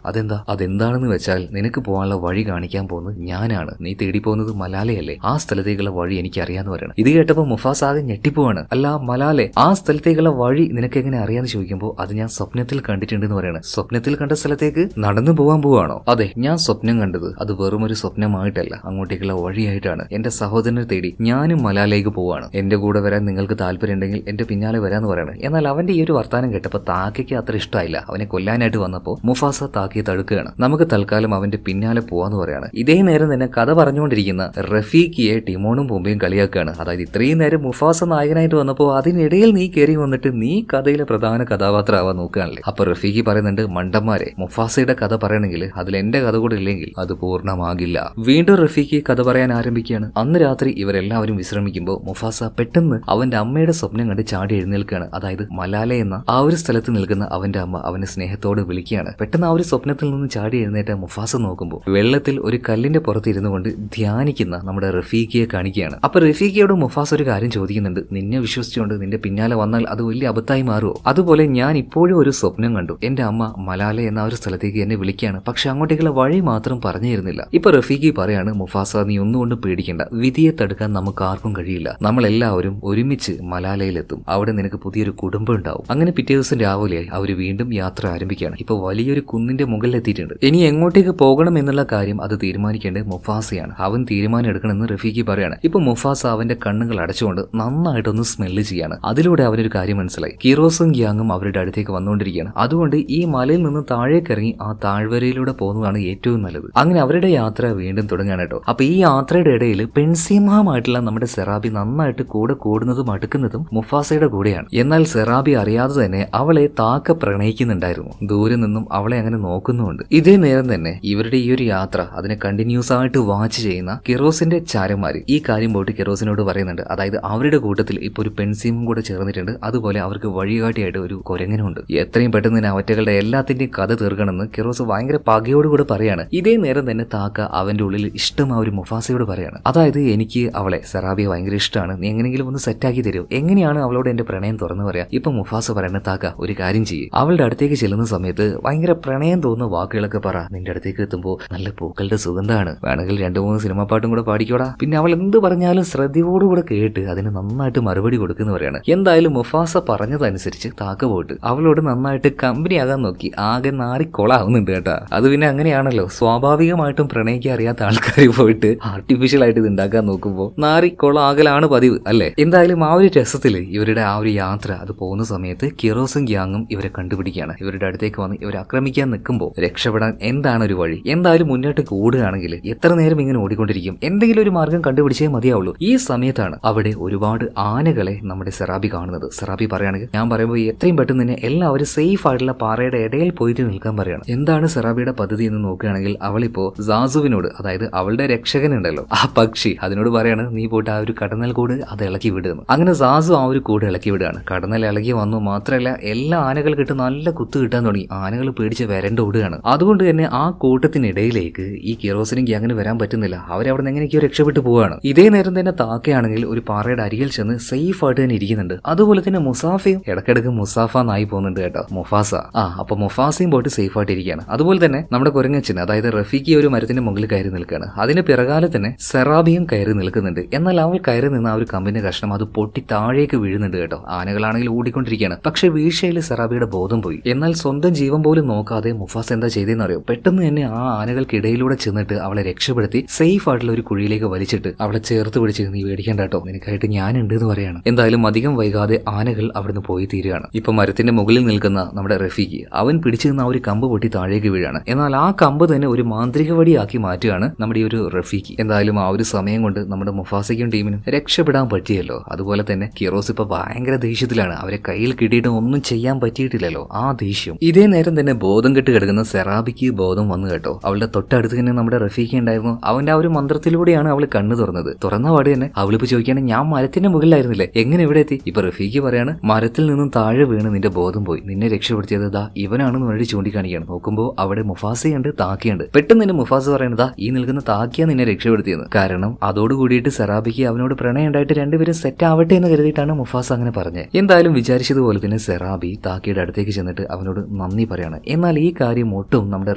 അതെന്താണെന്ന് വെച്ചാൽ നിനക്ക് പോകാനുള്ള വഴി കാണിക്കാൻ പോകുന്നത് ഞാനാണ്. നീ തേടി പോകുന്നത് മലാലയല്ലേ, ആ സ്ഥലത്തേക്കുള്ള വഴി എനിക്ക് അറിയാന്ന് പറയണം. ഇത് കേട്ടപ്പോ മുഫാസ ആകെ ഞെട്ടിപ്പോവാണ്. അല്ല മലാലെ, ആ സ്ഥലത്തേക്കുള്ള വഴി നിനക്ക് എങ്ങനെ അറിയാന്ന് ചോദിക്കുമ്പോൾ അത് ഞാൻ സ്വപ്നത്തിൽ കണ്ടിട്ടുണ്ടെന്ന് പറയണം. സ്വപ്നത്തിൽ കണ്ട സ്ഥലത്തേക്ക് നടന്നു പോകാൻ പോവാണോ? അതെ, ഞാൻ സ്വപ്നം കണ്ടത് അത് വെറും ഒരു സ്വപ്നമായിട്ടല്ല, അങ്ങോട്ടേക്കുള്ള വഴിയായിട്ടാണ്. എന്റെ സഹോദരനെ തേടി ഞാനും മലാലയിലേക്ക് പോവാണ്. എന്റെ കൂടെ വരാൻ നിങ്ങൾക്ക് താല്പര്യം ഉണ്ടെങ്കിൽ എന്റെ പിന്നാലെ വരാന്ന് പറയണം. എന്നാൽ അവന്റെ ഈ ഒരു വർത്താനം കേട്ടപ്പോ താക്കയ്ക്ക് അത്ര ഇഷ്ടമായില്ല. അവനെ കൊല്ലാനായിട്ട് വന്നപ്പോ മുഫാസ താക്കയെ തടുക്കുകയാണ്. നമുക്ക് തൽക്കാലം അവന്റെ പിന്നാലെ പോവാന്ന് പറയാണ്. ഇതേ നേരം തന്നെ കഥ പറഞ്ഞുകൊണ്ടിരിക്കുന്ന റഫീഖിയെ ടിമോണും പൂമ്പയും കളിയാക്കുകയാണ്. അതായത് ഇത്രയും നേരം മുഫാസ നായകനായിട്ട് വന്നപ്പോൾ അതിനിടയിൽ നീ കയറി വന്നിട്ട് നീ കഥയിലെ പ്രധാന കഥാപാത്രമാവാൻ നോക്കുകയാണല്ലേ. അപ്പൊ റഫീഖി പറയുന്നുണ്ട്, മണ്ടന്മാരെ, മുഫാസയുടെ കഥ പറയണമെങ്കിൽ അതിൽ എന്റെ കഥ കൂടെ ഇല്ലെങ്കിൽ അത് പൂർണ്ണമാകില്ല. വീണ്ടും റഫീഖി കഥ പറയാൻ ആരംഭിക്കുകയാണ്. അന്ന് രാത്രി ഇവരെല്ലാവരും വിശ്രമിക്കുമ്പോൾ മുഫാസ പെട്ടെന്ന് അവന്റെ അമ്മയുടെ സ്വപ്നം കണ്ട് ചാടി എഴുന്നേൽക്കുകയാണ്. അതായത് മലാല എന്ന ആ ഒരു സ്ഥലത്ത് നിൽക്കുന്ന അവന്റെ അമ്മ അവനെ സ്നേഹത്തോട് വിളിക്കുകയാണ്. പെട്ടെന്ന് ആ ഒരു സ്വപ്നത്തിൽ നിന്ന് ചാടി എഴുന്നേറ്റ മുഫാസ നോക്കുമ്പോൾ വെള്ളത്തിൽ ഒരു കല്ലിന്റെ പുറത്ത് ഇരുന്നു കൊണ്ട് ധ്യാനിക്കുന്ന നമ്മുടെ റഫീഖിയെ കാണിക്കുകയാണ്. അപ്പൊ റഫീഖിയോട് മുഫാസ ഒരു കാര്യം ചോദിക്കുന്നുണ്ട്, നിന്നെ വിശ്വസിച്ചുകൊണ്ട് നിന്റെ പിന്നാലെ വന്നാൽ അത് വലിയ അബദ്ധമായി മാറുമോ? അതുപോലെ ഞാൻ ഇപ്പോഴും ഒരു സ്വപ്നം കണ്ടു, എന്റെ അമ്മ മലാല എന്ന ഒരു സ്ഥലത്തേക്ക് എന്നെ വിളിക്കുകയാണ്, പക്ഷെ അങ്ങോട്ടേക്കുള്ള വഴി മാത്രം പറഞ്ഞു തരുന്നില്ല. ഇപ്പൊ റഫീഖി പറയാണ്, മുഫാസ നീ ഒന്നുകൊണ്ടും പേടിക്കേണ്ട, വിധിയെ തടുക്കാൻ നമുക്ക് ആർക്കും കഴിയില്ല. നമ്മളെല്ലാവരും ഒരുമിച്ച് മലാലയിലെത്തും, അവിടെ നിനക്ക് പുതിയൊരു കുടുംബം ഉണ്ടാവും. അങ്ങനെ പിറ്റേ ദിവസം രാവിലെയായി അവർ വീണ്ടും യാത്ര ആരംഭിക്കുകയാണ്. ഇപ്പൊ വലിയൊരു കുന്നിന്റെ മുകളിലെത്തിയിട്ടുണ്ട്. ഇനി എങ്ങോട്ടേക്ക് പോകണം എന്നുള്ള കാര്യം അത് തീരുമാനിക്കേണ്ടത് മുഫാസയാണ്. അവൻ തീരുമാനം എടുക്കണമെന്ന് റഫീഖി പറയാണ്. ഇപ്പൊ മുഫാസ അവന്റെ കണ്ണുകൾ അടച്ചുകൊണ്ട് നന്നായിട്ടൊന്ന് സ്മെല്ല് ചെയ്യാണ്. അതിലൂടെ അവനൊരു കാര്യം മനസ്സിലായി, കിറോസും ഗ്യാങ്ങും അവരുടെ അടുത്തേക്ക് വന്നുകൊണ്ടിരിക്കുകയാണ്. അതുകൊണ്ട് ഈ മലയിൽ നിന്ന് താഴേക്ക് ഇറങ്ങി ആ താഴ്വരയിലൂടെ പോകുന്നതാണ് ഏറ്റവും നല്ലത്. അങ്ങനെ അവരുടെ യാത്ര വീണ്ടും തുടങ്ങുകയാണ് കേട്ടോ. അപ്പൊ ഈ യാത്രയുടെ ഇടയിൽ പെൺസിംഹമായിട്ടുള്ള നമ്മുടെ സെറാബി നന്നായിട്ട് കൂടെ കൂടുന്നതും അടുക്കുന്നതും മുഫാസയുടെ കൂടെയാണ്. എന്നാൽ സെറാബി അറിയാതെ തന്നെ അവളെ താക്ക പ്രണയിക്കുന്നുണ്ടായിരുന്നു. ദൂരെ നിന്നും അവളെ അങ്ങനെ നോക്കുന്നുമുണ്ട്. ഇതേ നേരം തന്നെ ഇവരുടെ ഈ ഒരു യാത്ര അതിനെ കണ്ടിന്യൂസ് ആയിട്ട് വാച്ച് ചെയ്യുന്ന കിറോസിന്റെ ചാരന്മാര് ഈ കാര്യം പോയിട്ട് കിറോസിനോട് പറയുന്നുണ്ട്. അതായത് അവരുടെ കൂട്ടത്തിൽ ഇപ്പൊ ഒരു പെൺസിംഹം കൂടെ ചേർന്നിട്ടുണ്ട്. അതുപോലെ അവർക്ക് വഴികാട്ടിയായിട്ട് ഒരു കുരങ്ങനുണ്ട്. എത്രയും പെട്ടെന്ന് തന്നെ അവറ്റകളുടെ എല്ലാത്തിന്റെയും കഥ തീർക്കണമെന്ന് കിറോസ് ഭയങ്കര പകയോടുകൂടെ പറയാണ്. ഇതേ നേരം തന്നെ താക്ക അവന്റെ ഉള്ളിൽ ഇഷ്ടം ആ ഒരു മുഫാസയോട് പറയാണ്. അതായത് എനിക്ക് അവളെ സെറാബിയെ ഭയങ്കര ഇഷ്ടമാണ്, നീ എങ്ങനെയെങ്കിലും ഒന്ന് സെറ്റാക്കി തരുമോ? എങ്ങനെയാണ് അവളോട് എന്റെ പ്രണയം തുറന്നു പറയാ? ഇപ്പൊ മുഫാസ പറയണ, താക്ക ഒരു കാര്യം ചെയ്യും, അവളുടെ അടുത്തേക്ക് ചെല്ലുന്ന സമയത്ത് ഭയങ്കര പ്രണയം തോന്നുന്ന വാക്കുകളൊക്കെ പറ. നിന്റെ അടുത്തേക്ക് എത്തുമ്പോൾ നല്ല പൂക്കളുടെ സുഗന്ധമാണ്, വേണമെങ്കിൽ 2-3 സിനിമാ പാട്ടും കൂടെ പാടിക്കോടാ. പിന്നെ അവൾ എന്ത് പറഞ്ഞാലും ശ്രദ്ധയോടുകൂടെ കേട്ട് അതിന് നന്നായിട്ട് മറുപടി കൊടുക്കുന്ന പറയാണ്. എന്തായാലും മുഫാസ പറഞ്ഞതനുസരിച്ച് താക്ക പോയിട്ട് അവളോട് നന്നായിട്ട് കമ്പനി ആകാൻ നോക്കി. ആകെ നാറിക്കൊളാവുന്നുണ്ട് കേട്ടാ. അത് പിന്നെ അങ്ങനെയാണല്ലോ, സ്വാഭാവികമായിട്ടും പ്രണയിക്കാൻ അറിയാത്ത ആൾക്കാർ പോയിട്ട് ആർട്ടിഫിഷ്യൽ ആയിട്ട് ഇത് ഉണ്ടാക്കാൻ നോക്കുമ്പോൾ നാറിക്കൊളാകലാണ് പതിവ് അല്ലേ. എന്തായാലും ആ ഒരു രസത്തില് ഇവരുടെ ആ ഒരു യാത്ര അത് പോകുന്ന സമയത്ത് കിറോസും ഗ്യാങ്ങും ഇവരെ കണ്ടുപിടിക്കുകയാണ്. ഇവരുടെ അടുത്തേക്ക് വന്ന് ഇവരെ ആക്രമിക്കാൻ നിൽക്കുമ്പോൾ രക്ഷപ്പെടാൻ എന്താണ് ഒരു വഴി? എന്തായാലും മുന്നോട്ട് കൂടുകയാണെങ്കിൽ എത്ര നേരം ഇങ്ങനെ ഓടിക്കൊണ്ടിരിക്കും? എന്തെങ്കിലും ഒരു മാർഗം കണ്ടുപിടിച്ചേ മതിയാവുള്ളൂ. ഈ സമയത്താണ് അവിടെ ഒരുപാട് ആനകളെ നമ്മുടെ സെറാബി കാണുന്നത്. സെറാബി പറയുകയാണെങ്കിൽ, ഞാൻ പറയുമ്പോൾ എത്രയും പെട്ടെന്ന് തന്നെ എല്ലാവരും സേഫ് ആയിട്ടുള്ള പാറയുടെ ഇടയിൽ പോയിട്ട് നിൽക്കാൻ പറയണം. എന്താണ് സെറാബിയുടെ പദ്ധതി എന്ന് നോക്കുകയാണെങ്കിൽ, അവളിപ്പോ സാസുവിനോട്, അതായത് അവളുടെ രക്ഷകനുണ്ടല്ലോ ആ പക്ഷി, അതിനോട് പറയാണ്, നീ പോയിട്ട് ആ ഒരു കടന്നൽ കൂട് അത് ഇളക്കി വിടുന്നു. അങ്ങനെ സാസു ആ ഒരു കൂട് ഇളക്കി വിടുകയാണ്. കടന്നൽ ഇളകി വന്നു. മാത്രമല്ല എല്ലാ ആനകൾക്കിട്ട് നല്ല കുത്തു കിട്ടാൻ തുടങ്ങി. ആനകൾ പേടിച്ച് വരണ്ട ഓടുകയാണ്. അതുകൊണ്ട് തന്നെ ആ കൂട്ടത്തിനിടയിലേക്ക് ഈ കിറോസിനും ഗ്യാങ്ങിന് വരാൻ പറ്റുന്നില്ല. അവരവിടെ നിന്ന് എങ്ങനെയൊക്കെയോ രക്ഷപ്പെട്ടു പോവുകയാണ്. ഇതേ നേരം തന്നെ താക്കയാണെങ്കിൽ ഒരു പാറയുടെ അരികിൽ ചെന്ന് സേഫ് ആയിട്ട് തന്നെ ഇരിക്കുന്നുണ്ട്. അതുപോലെ തന്നെ മുസാഫയും ഇടക്കിടക്ക് മുസാഫ എന്നായി പോകുന്നുണ്ട് കേട്ടോ, മുഫാസ. അപ്പൊ മുഫാസയും പോയിട്ട് സേഫ് ആയിട്ട് ഇരിക്കുകയാണ്. അതുപോലെ തന്നെ നമ്മുടെ കുരങ്ങച്ചന്, അതായത് റഫീഖി ഒരു മരത്തിന്റെ മുകളിൽ കയറി നിൽക്കുകയാണ്. അതിന് പിറകാലെ തന്നെ സെറാബിയും കയറി നിൽക്കുന്നുണ്ട്. എന്നാൽ അവൾ കയറി നിന്ന് ആ ഒരു കമ്പിന്റെ കഷ്ണം അത് പൊട്ടി താഴേക്ക് വീഴുന്നുണ്ട് കേട്ടോ. ആനകളാണെങ്കിൽ ഓടിക്കൊണ്ടിരിക്കുകയാണ്. പക്ഷെ വീഴ്ചയിൽ സെറാബിയുടെ ബോധം പോയി. എന്നാൽ സ്വന്തം ജീവൻ പോലും നോക്കാതെ മുഫാസ എന്താ ചെയ്തതെന്ന് അറിയോ? പെട്ടെന്ന് തന്നെ ആ ആനകൾക്കിടയിലൂടെ ചെന്നിട്ട് അവളെ രക്ഷപ്പെടുത്തി സേഫ് ആയിട്ടുള്ള ഒരു കുഴിയിലേക്ക് വലിച്ചിട്ട് അവളെ ചേർത്ത് പിടിച്ച്, നീ പേടിക്കേണ്ട കേട്ടോ, നിനക്കായിട്ട് ഞാനുണ്ട് എന്ന് പറയാണ്. എന്തായാലും അധികം വൈകാതെ ആനകൾ അവിടുന്ന് പോയി തീരുകയാണ്. ഇപ്പൊ മരത്തിന്റെ മുകളിൽ നിൽക്കുന്ന നമ്മുടെ റഫീഖി, അവൻ പിടിച്ചു നിന്ന് ആ ഒരു കമ്പ് പൊട്ടി താഴേക്ക് വീഴാണ്. എന്നാൽ ആ കമ്പ് തന്നെ ഒരു മാന്ത്രിക വടിയാക്കി മാറ്റുകയാണ് നമ്മുടെ ഈ ഒരു റഫീഖി. എന്തായാലും ആ ഒരു സമയം കൊണ്ട് നമ്മുടെ മുഫാസയ്ക്കും ടീമിനും രക്ഷപ്പെടാൻ പറ്റിയല്ലോ. അതുപോലെ തന്നെ കിറോസ് ഇപ്പൊ ഭയങ്കര ദേഷ്യത്തിലാണ്. അവരെ കയ്യിൽ കിട്ടിയിട്ട് ഒന്നും ചെയ്യാൻ പറ്റിയിട്ടില്ലല്ലോ, ആ ദേഷ്യം. ഇതേ നേരം തന്നെ ബോധം കെട്ട് കിടക്കുന്ന സെറാബിക്ക് ബോധം വന്നു കേട്ടോ. അവളുടെ തൊട്ടടുത്ത് തന്നെ നമ്മുടെ റഫീഖി ഉണ്ടായിരുന്നു. അവന്റെ ആ ഒരു മന്ത്രത്തിലൂടെയാണ് അവൾ കണ്ണു തുറന്നത്. തുറന്ന പാട് തന്നെ അവളിപ്പോ ചോദിക്കുകയാണ്, ഞാൻ മരത്തിന്റെ മുകളിലായിരുന്നില്ലേ, എങ്ങനെ ഇവിടെ എത്തി? ഇപ്പൊ റഫീഖി പറയാണ്, മരത്തിൽ നിന്നും താഴെ വീണ് നിന്റെ ബോധം പോയി, നിന്നെ രക്ഷപ്പെടുത്തിയത് ദാ ഇവനാണെന്ന് വേണ്ടി ചൂണ്ടിക്കാണിക്കുകയാണ്. നോക്കുമ്പോൾ അവിടെ മുഫാസയുണ്ട്, താക്കയുണ്ട്. പെട്ടെന്ന് തന്നെ മുഫാസ പറയുന്നതാ ഈ നിൽക്കുന്ന താക്കിയ നിന്നെ രക്ഷപ്പെടുത്തിയെന്ന്. കാരണം അതോടുകൂടിയിട്ട് സെറാബിക്ക് അവനോട് പ്രണയം ഉണ്ടായിട്ട് രണ്ടുപേരും സെറ്റ് ആവട്ടെ എന്ന് കരുതിയിട്ടാണ് മുഫാസ അങ്ങനെ പറഞ്ഞത്. എന്തായാലും വിചാരിച്ചതുപോലെ തന്നെ സെറാബി താക്കയുടെ അടുത്തേക്ക് ചെന്നിട്ട് അവനോട് നന്ദി പറയാണ്. എന്നാൽ ഈ കാര്യം ഒട്ടും നമ്മുടെ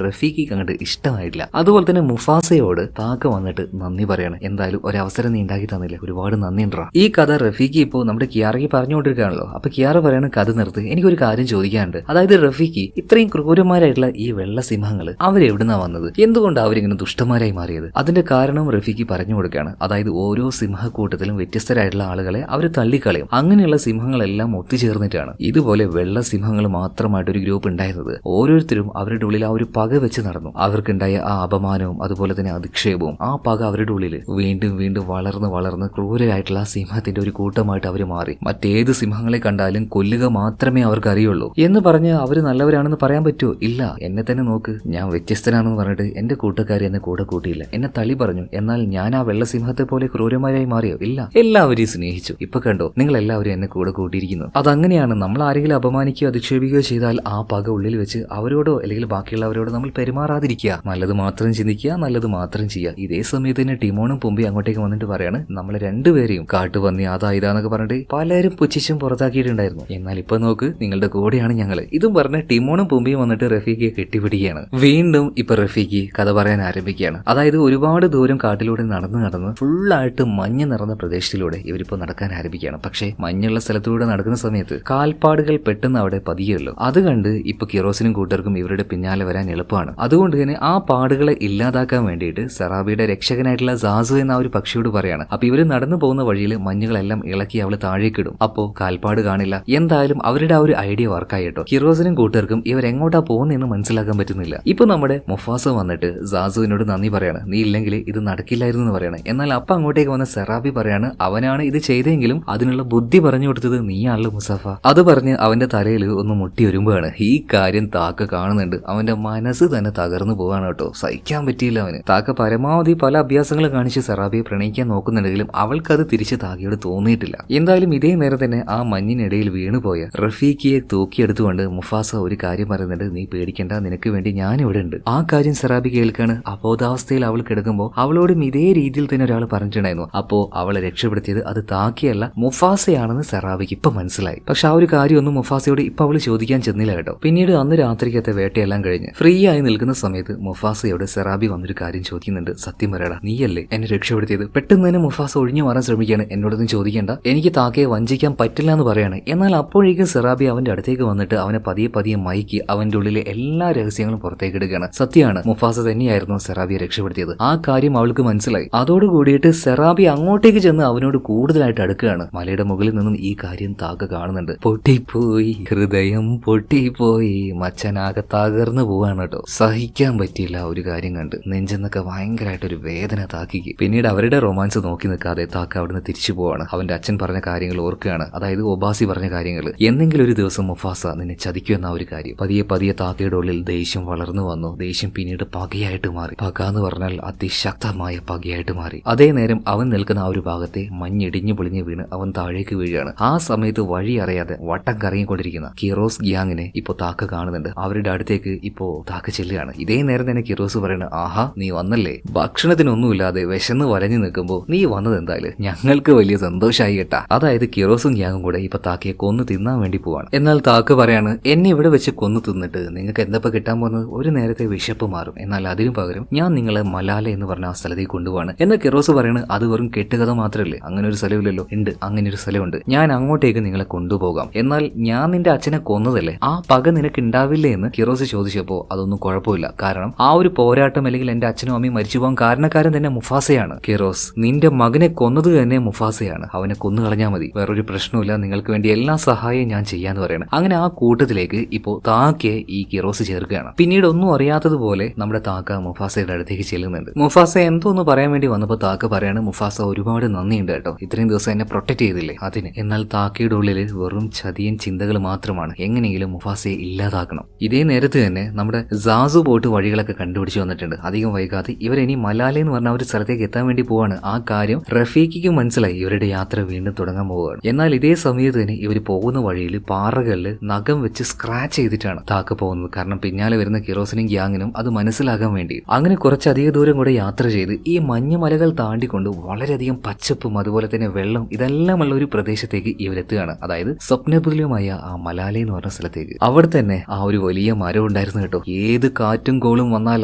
റഫീഖിക്ക് അങ്ങോട്ട് ഇഷ്ടമായിട്ടില്ല. അതുപോലെ തന്നെ മുഫാസയോട് താക്ക വന്നിട്ട് നന്ദി പറയാണ്. എന്തായാലും ഒരവസരം നീ ഉണ്ടാക്കി തന്നില്ല, ഒരുപാട് നന്ദിണ്ടാ. ഈ കഥ റഫീഖി ഇപ്പോൾ നമ്മുടെ കിയാറയ്ക്ക് പറഞ്ഞുകൊണ്ടിരിക്കുകയാണല്ലോ. അപ്പൊ കിയാറ പറയാണ് കഥ നിർത്ത്, എനിക്കൊരു കാര്യം ചോദിക്കാനുണ്ട്. അതായത് റഫീഖി ഇത്രയും ക്രൂരന്മാരായിട്ടുള്ള ഈ വെള്ള സിംഹങ്ങൾ അവരെവിടുന്നാ വന്നത്? എന്തുകൊണ്ട് അവരിങ്ങനെ ദുഷ്ടന്മാരായി മാറിയത്? അതിന്റെ കാരണം റഫീഖി പറഞ്ഞു കൊടുക്കുകയാണ്. അതായത് ഓരോ സിംഹക്കൂട്ടത്തിലും വ്യത്യസ്തരായിട്ടുള്ള ആളുകളെ അവർ തള്ളിക്കളയും. അങ്ങനെയുള്ള സിംഹങ്ങളെല്ലാം ഒത്തുചേർന്നിട്ടാണ് ഇതുപോലെ വെള്ള സിംഹങ്ങൾ മാത്രമായിട്ട് ഒരു ഗ്രൂപ്പ് ഉണ്ടായിരുന്നത്. ഓരോരുത്തരും അവരുടെ ഉള്ളിൽ ആ ഒരു പക വെച്ച് നടന്നു. അവർക്കുണ്ടായ ആ അപമാനവും അതുപോലെ തന്നെ അധിക്ഷേപവും ആ പക അവരുടെ ഉള്ളിൽ വീണ്ടും വീണ്ടും വളർന്ന് ക്രൂരരായിട്ടുള്ള സിംഹത്തിന്റെ ഒരു കൂട്ടമായിട്ട് അവർ മാറി. മറ്റേത് സിംഹങ്ങളെ കണ്ടാലും കൊല്ലുക മാത്രമേ അവർക്ക് അറിയുള്ളൂ എന്ന് പറഞ്ഞ് അവര് നല്ലവരാണെന്ന് പറയാൻ പറ്റുമോ? ഇല്ല. എന്നെ തന്നെ നോക്ക്, ഞാൻ വ്യത്യസ്തനാണെന്ന് പറഞ്ഞിട്ട് എന്റെ കൂട്ടുകാർ എന്നെ കൂടെ കൂട്ടിയില്ല, എന്നെ തള്ളി പറഞ്ഞു. എന്നാൽ ഞാൻ ആ വെള്ളസിംഹത്തെ പോലെ ക്രൂരന്മാരായി മാറിയോ? ഇല്ല, എല്ലാവരെയും സ്നേഹിച്ചു. ഇപ്പൊ കണ്ടോ, നിങ്ങൾ എല്ലാവരും എന്നെ കൂടെ കൂട്ടിയിരിക്കുന്നു. അതങ്ങനെയാണ്. നമ്മൾ ആരെങ്കിലും അപമാനിക്കുകയോ അധിക്ഷേപിക്കുകയോ ചെയ്താൽ ആ പക ഉള്ളിൽ വെച്ച് അവരോടോ അല്ലെങ്കിൽ ബാക്കിയുള്ളവരോട് നമ്മൾ പെരുമാറാതിരിക്കുക, നല്ലത് മാത്രം ചിന്തിക്കുക, നല്ലത് മാത്രം ചെയ്യുക. ഇതേ സമയത്ത് തന്നെ ടിമോണും പുമ്പി അങ്ങോട്ടേക്ക് വന്നിട്ട് പറയാണ്, നമ്മളെ രണ്ടുപേരെയും കാട്ടുപന്നി അതാ ഇതാന്നൊക്കെ പറഞ്ഞിട്ട് പലരും പുച്ഛിച്ചും പുറത്താക്കിയിട്ടുണ്ടായിരുന്നു. എന്നാൽ ഇപ്പൊ നോക്ക്, നിങ്ങളുടെ കൂടെയാണ് ഞങ്ങള്. ഇതും പറഞ്ഞ് ടിമോണും പുമ്പിയും വന്നിട്ട് റഫീഖിയെ കെട്ടിപ്പിടിക്കുകയാണ്. വീണ്ടും ഇപ്പൊ റഫീഖി കഥ പറയാൻ ആരംഭിക്കുകയാണ്. അതായത് ഒരുപാട് ദൂരം കാട്ടിലൂടെ നടന്ന് ഫുള്ളായിട്ട് മഞ്ഞ് നിറഞ്ഞ പ്രദേശത്തിലൂടെ ഇവരിപ്പോ നടക്കാൻ ആരംഭിക്കുകയാണ്. പക്ഷേ മഞ്ഞുള്ള സ്ഥലത്തൂടെ നടക്കുന്ന സമയത്ത് കാൽപ്പാടുകൾ പെട്ടെന്ന് അവിടെ പതിയല്ലോ. അത് കണ്ട് ഇപ്പൊ കിറോസിനും കൂട്ടർക്കും ഇവരുടെ പിന്നാലെ വരാൻ എളുപ്പമാണ്. അതുകൊണ്ട് തന്നെ ആ പാടുകളെ ഇല്ലാതാക്കാൻ വേണ്ടിയിട്ട് സെറാബിയുടെ രക്ഷകനായിട്ടുള്ള സാസു എന്ന ഒരു പക്ഷിയോട് പറയാണ്. അപ്പൊ ഇവര് നടന്നു പോകുന്ന വഴിയിൽ മഞ്ഞുകളെല്ലാം ഇളക്കി അവള് താഴേക്കിടും. അപ്പോ കാൽപ്പാട് കാണില്ല. എന്തായാലും അവരുടെ ആ ഒരു ഐഡിയ വർക്കായി കേട്ടോ. കിറോസിനും കൂട്ടർക്കും ഇവരെങ്ങോട്ടാ പോകുന്നതെന്ന് മനസ്സിലാക്കാൻ പറ്റുന്നില്ല. ഇപ്പൊ നമ്മുടെ മുഫാസ വന്നിട്ട് സാസുവിനോട് നന്ദി പറയാണ്. നീ ഇല്ലെങ്കിൽ ഇത് നടക്കില്ലായിരുന്നു എന്ന് പറയാണ്. എന്നാൽ അപ്പൊ അങ്ങോട്ടേക്ക് വന്ന സെറാബി പറയാണ്, അവനാണ് ഇത് ചെയ്തെങ്കിലും അതിനുള്ള ബുദ്ധി പറഞ്ഞു കൊടുത്തത് നീയാണല്ലോ മുസഫ. അത് പറഞ്ഞ് അവന്റെ തലയിൽ ഒന്ന് മുട്ടി ഒരുമ്പാണ്. ഈ കാര്യം താക്ക കാണുന്നുണ്ട്. അവന്റെ മനസ്സ് തന്നെ തകർന്നു പോവാണ് കേട്ടോ. സഹിക്കാൻ പറ്റിയില്ല അവന്. താക്ക പരമാവധി പല അഭ്യാസങ്ങളും കാണിച്ച് സെറാബിയെ പ്രണയിക്കാൻ നോക്കുന്നുണ്ടെങ്കിലും അവൾക്കത് തിരിച്ച് താക്കയോട് തോന്നിയിട്ടില്ല. എന്തായാലും ഇതേ നേരം തന്നെ ആ മഞ്ഞിനിടയിൽ വീണുപോയ റഫീഖിയെ തൂക്കിയെടുത്തുകൊണ്ട് മുഫാസ ഒരു കാര്യം പറയുന്നുണ്ട്, നീ പേടിക്കണ്ട, നിനക്ക് വേണ്ടി ഞാൻ ഇവിടെ ഉണ്ട്. ആ കാര്യം സെറാബി കേൾക്കാണ്. അബോധാവസ്ഥയിൽ അവൾ കിടക്കുമ്പോൾ അവളോടും ഇതേ രീതിയിൽ തന്നെ ഒരാൾ പറഞ്ഞിട്ടുണ്ടായിരുന്നു. അപ്പോ അവളെ രക്ഷപ്പെടുത്തിയത് അത് താക്കിയല്ല മുഫാസയാണെന്ന് സെറാബിക്ക് ഇപ്പൊ മനസ്സിലായി. പക്ഷെ ആ ഒരു കാര്യമൊന്നും മുഫാസയോട് ഇപ്പൊ അവള് ചോദിക്കാൻ ചെന്നില്ല കേട്ടോ. പിന്നീട് അന്ന് രാത്രിക്കത്തെ വേട്ടയെല്ലാം കഴിഞ്ഞ് ഫ്രീ ആയി നിൽക്കുന്ന സമയത്ത് മുഫാസയോട് സെറാബി വന്നൊരു കാര്യം ചോദിക്കുന്നുണ്ട്. സത്യം പറയടാ, നീയല്ലേ എന്നെ രക്ഷപ്പെടുത്തിയത്? പെട്ടെന്ന് തന്നെ മുഫാസ ഒഴിഞ്ഞു മാറാൻ ശ്രമിക്കുകയാണ്. എന്നോടൊന്നും ചോദിക്കേണ്ട, എനിക്ക് താക്കയെ വഞ്ചിക്കാൻ പറ്റില്ല എന്ന് പറയാണ്. എന്നാൽ അപ്പോഴേക്കും സെറാബി അവന്റെ അടുത്തേക്ക് വന്നിട്ട് അവനെ പതിയെ മയക്കി അവന്റെ ഉള്ളിലെ എല്ലാ രഹസ്യങ്ങളും പുറത്തേക്ക് എടുക്കുകയാണ്. സത്യമാണ്, മുഫാസ തന്നെയായിരുന്നു സെറാബിയെ രക്ഷപ്പെടുത്തിയത്. ആ കാര്യം അവൾക്ക് മനസ്സിലായി. അതോടുകൂടിയിട്ട് സെറാബി അങ്ങോട്ടേക്ക് ചെന്ന് അവനോട് കൂടുതലായിട്ട് അടുക്കുകയാണ്. മലയുടെ മുകളിൽ നിന്നും ഈ കാര്യം താക്ക കാണുന്നുണ്ട്. പൊട്ടിപ്പോയി, ഹൃദയം പൊട്ടിപ്പോയി, മച്ചനാകെ തകർന്നു പോവാണ് കേട്ടോ. സഹിക്കാൻ പറ്റിയില്ല ഒരു കാര്യം കണ്ട്. നെഞ്ചെന്നൊക്കെ ഭയങ്കരമായിട്ടൊരു വേദന താക്കിക്ക്. പിന്നീട് അവരുടെ റൊമാൻസ് നോക്കി നിൽക്കാതെ താക്ക അവിടുന്ന് തിരിച്ചു പോവാണ്. അവന്റെ അച്ഛൻ പറഞ്ഞ കാര്യങ്ങൾ ഓർക്കുകയാണ്. അതായത് ഒബാസി പറഞ്ഞ കാര്യങ്ങൾ. എന്നെങ്കിലും ഒരു ദിവസം മുഫാസ നിന്നെ ചതിക്കുമെന്ന ഒരു കാര്യം. പതിയെ താക്കയുടെ ഉള്ളിൽ ദേഷ്യം വളർന്നു വന്നു. ദേഷ്യം പിന്നീട് പകയായിട്ട് മാറി. പക എന്ന് പറഞ്ഞാൽ അതിശക്തമായ പകയായിട്ട് മാറി. അതേ നേരം അവൻ നിൽക്കുന്ന ആ ഒരു ഭാഗത്തെ മഞ്ഞിടിഞ്ഞു പൊളിഞ്ഞു വീണ് അവൻ താഴേക്ക് വീഴുകയാണ്. ആ സമയത്ത് വഴി അറിയാതെ വട്ടം കറങ്ങിക്കൊണ്ടിരിക്കുന്ന കിറോസ് ഗ്യാങ്ങിനെ ഇപ്പോ താക്ക കാണുന്നുണ്ട്. അവരുടെ അടുത്തേക്ക് ഇപ്പോ താക്ക ചെല്ലുകയാണ്. ഇതേ നേരം തന്നെ കിറോസ് പറയുന്നത്, ആഹാ നീ വന്നല്ലേ, ഭക്ഷണത്തിനൊന്നുമില്ലാതെ വിശന്ന് വലഞ്ഞു നിൽക്കുമ്പോ നീ വന്നത് എന്തായാലും ഞങ്ങൾക്ക് വലിയ സന്തോഷമായി കേട്ടാ. അതായത് കിറോസും ഗ്യാങ്ങും കൂടെ ഇപ്പൊ താക്കയെ കൊന്നു തിന്നാൻ വേണ്ടി പോവാണ്. എന്നാൽ താക്ക പറയാണ്, എന്നെ ഇവിടെ വെച്ച് കൊന്നു തിന്നിട്ട് നിങ്ങൾക്ക് എന്തപ്പോ കിട്ടാൻ പോകുന്നത്? ഒരു നേരത്തെ വിശപ്പ് മാറും. എന്നാൽ അതിനു പകരം ഞാൻ നിങ്ങളെ മലാല എന്ന് പറഞ്ഞ ആ സ്ഥലത്തേക്ക് കൊണ്ടുപോവാണ്. എന്നാൽ കിറോസ് പറയണ്, അത് വെറും കെട്ടുകഥ മാത്രമല്ലേ, അങ്ങനെ ഒരു സ്ഥലമില്ലല്ലോ. ഉണ്ട്, അങ്ങനെ ഒരു സ്ഥലമുണ്ട്, ഞാൻ അങ്ങോട്ടേക്ക് നിങ്ങളെ കൊണ്ടുപോകാം. എന്നാൽ ഞാൻ നിന്റെ അച്ഛനെ കൊന്നതല്ലേ, ആ പക നിനക്ക് ഉണ്ടാവില്ലേ എന്ന് കിറോസ് ചോദിച്ചപ്പോ അതൊന്നും കുഴപ്പമില്ല. കാരണം ആ ഒരു പോരാട്ടം അല്ലെങ്കിൽ എന്റെ അച്ഛനും അമ്മയും മരിച്ചു പോകാൻ കാരണക്കാരൻ തന്നെ മുഫാസയാണ്. കിറോസ്, നിന്റെ മകനെ കൊന്നത് തന്നെ മുഫാസയാണ്. അവനെ കൊന്നു കളഞ്ഞാൽ മതി, വേറൊരു പ്രശ്നമില്ല, നിങ്ങൾക്ക് വേണ്ടി എല്ലാ സഹായവും ഞാൻ ചെയ്യാന്ന് പറയണം. അങ്ങനെ ആ കൂട്ടത്തിലേക്ക് ഇപ്പോ താക്കയെ ഈ കിറോസ് ചേർക്കുകയാണ്. പിന്നീട് ഒന്നും അറിയാത്തതുപോലെ നമ്മുടെ താക്ക മുഫാസയുടെ അടുത്തേക്ക് ചെല്ലുന്നുണ്ട്. മുഫാസ എന്തോന്ന് പറയാൻ വേണ്ടി വന്നപ്പോ താക്ക പറയാണ്, മുഫാസ ഒരുപാട് നന്ദിയുണ്ട് കേട്ടോ, ഇത്രയും ദിവസം എന്നെ പ്രൊട്ടക്ട് ചെയ്തില്ലേ അതിന്. എന്നാൽ താക്കയുടെ ഉള്ളിൽ വെറും ചതിയൻ ചിന്തകൾ മാത്രമാണ്. എങ്ങനെയെങ്കിലും മുഫാസയെ ഇല്ലാതാക്കണം. ഇതേ നേരത്ത് തന്നെ നമ്മുടെ സാസു പോയിട്ട് വഴികളൊക്കെ കണ്ടുപിടിച്ച് വന്നിട്ടുണ്ട്. അധികം വൈകാതെ ഇവരിനി മലാല എന്ന് പറഞ്ഞ ഒരു സ്ഥലത്തേക്ക് എത്താൻ വേണ്ടി പോവാണ്. ആ കാര്യം റഫീഖിക്ക് മനസ്സിലായി. ഇവരുടെ യാത്ര വീണ്ടും തുടങ്ങാൻ പോവുകയാണ്. എന്നാൽ ഇതേ സമയത്ത് തന്നെ ഇവർ പോകുന്ന വഴിയിൽ പാറകളിൽ നഖം വെച്ച് സ്ക്രാച്ച് ചെയ്തിട്ടാണ് താക്ക പോകുന്നത്. കാരണം പിന്നാലെ വരുന്ന കിറോസിനും ഗ്യാങ്ങിനും അത് മനസ്സിലാകാൻ വേണ്ടി. അങ്ങനെ കുറച്ചധികം ദൂരം കൂടെ യാത്ര ചെയ്ത് ഈ മഞ്ഞുമലകൾ താണ്ടിക്കൊണ്ട് വളരെയധികം പച്ചപ്പും അതുപോലെ തന്നെ വെള്ളം ഇതെല്ലാം എല്ലാമുള്ള ഒരു പ്രദേശത്തേക്ക് ഇവരെത്തുകയാണ്. അതായത് സ്വപ്നതുല്യമായ ആ മലാല എന്ന് പറഞ്ഞ സ്ഥലത്തേക്ക്. അവിടെ തന്നെ ആ ഒരു വലിയ മരം ഉണ്ടായിരുന്നു കേട്ടോ. ഏത് കാറ്റും കോളും വന്നാൽ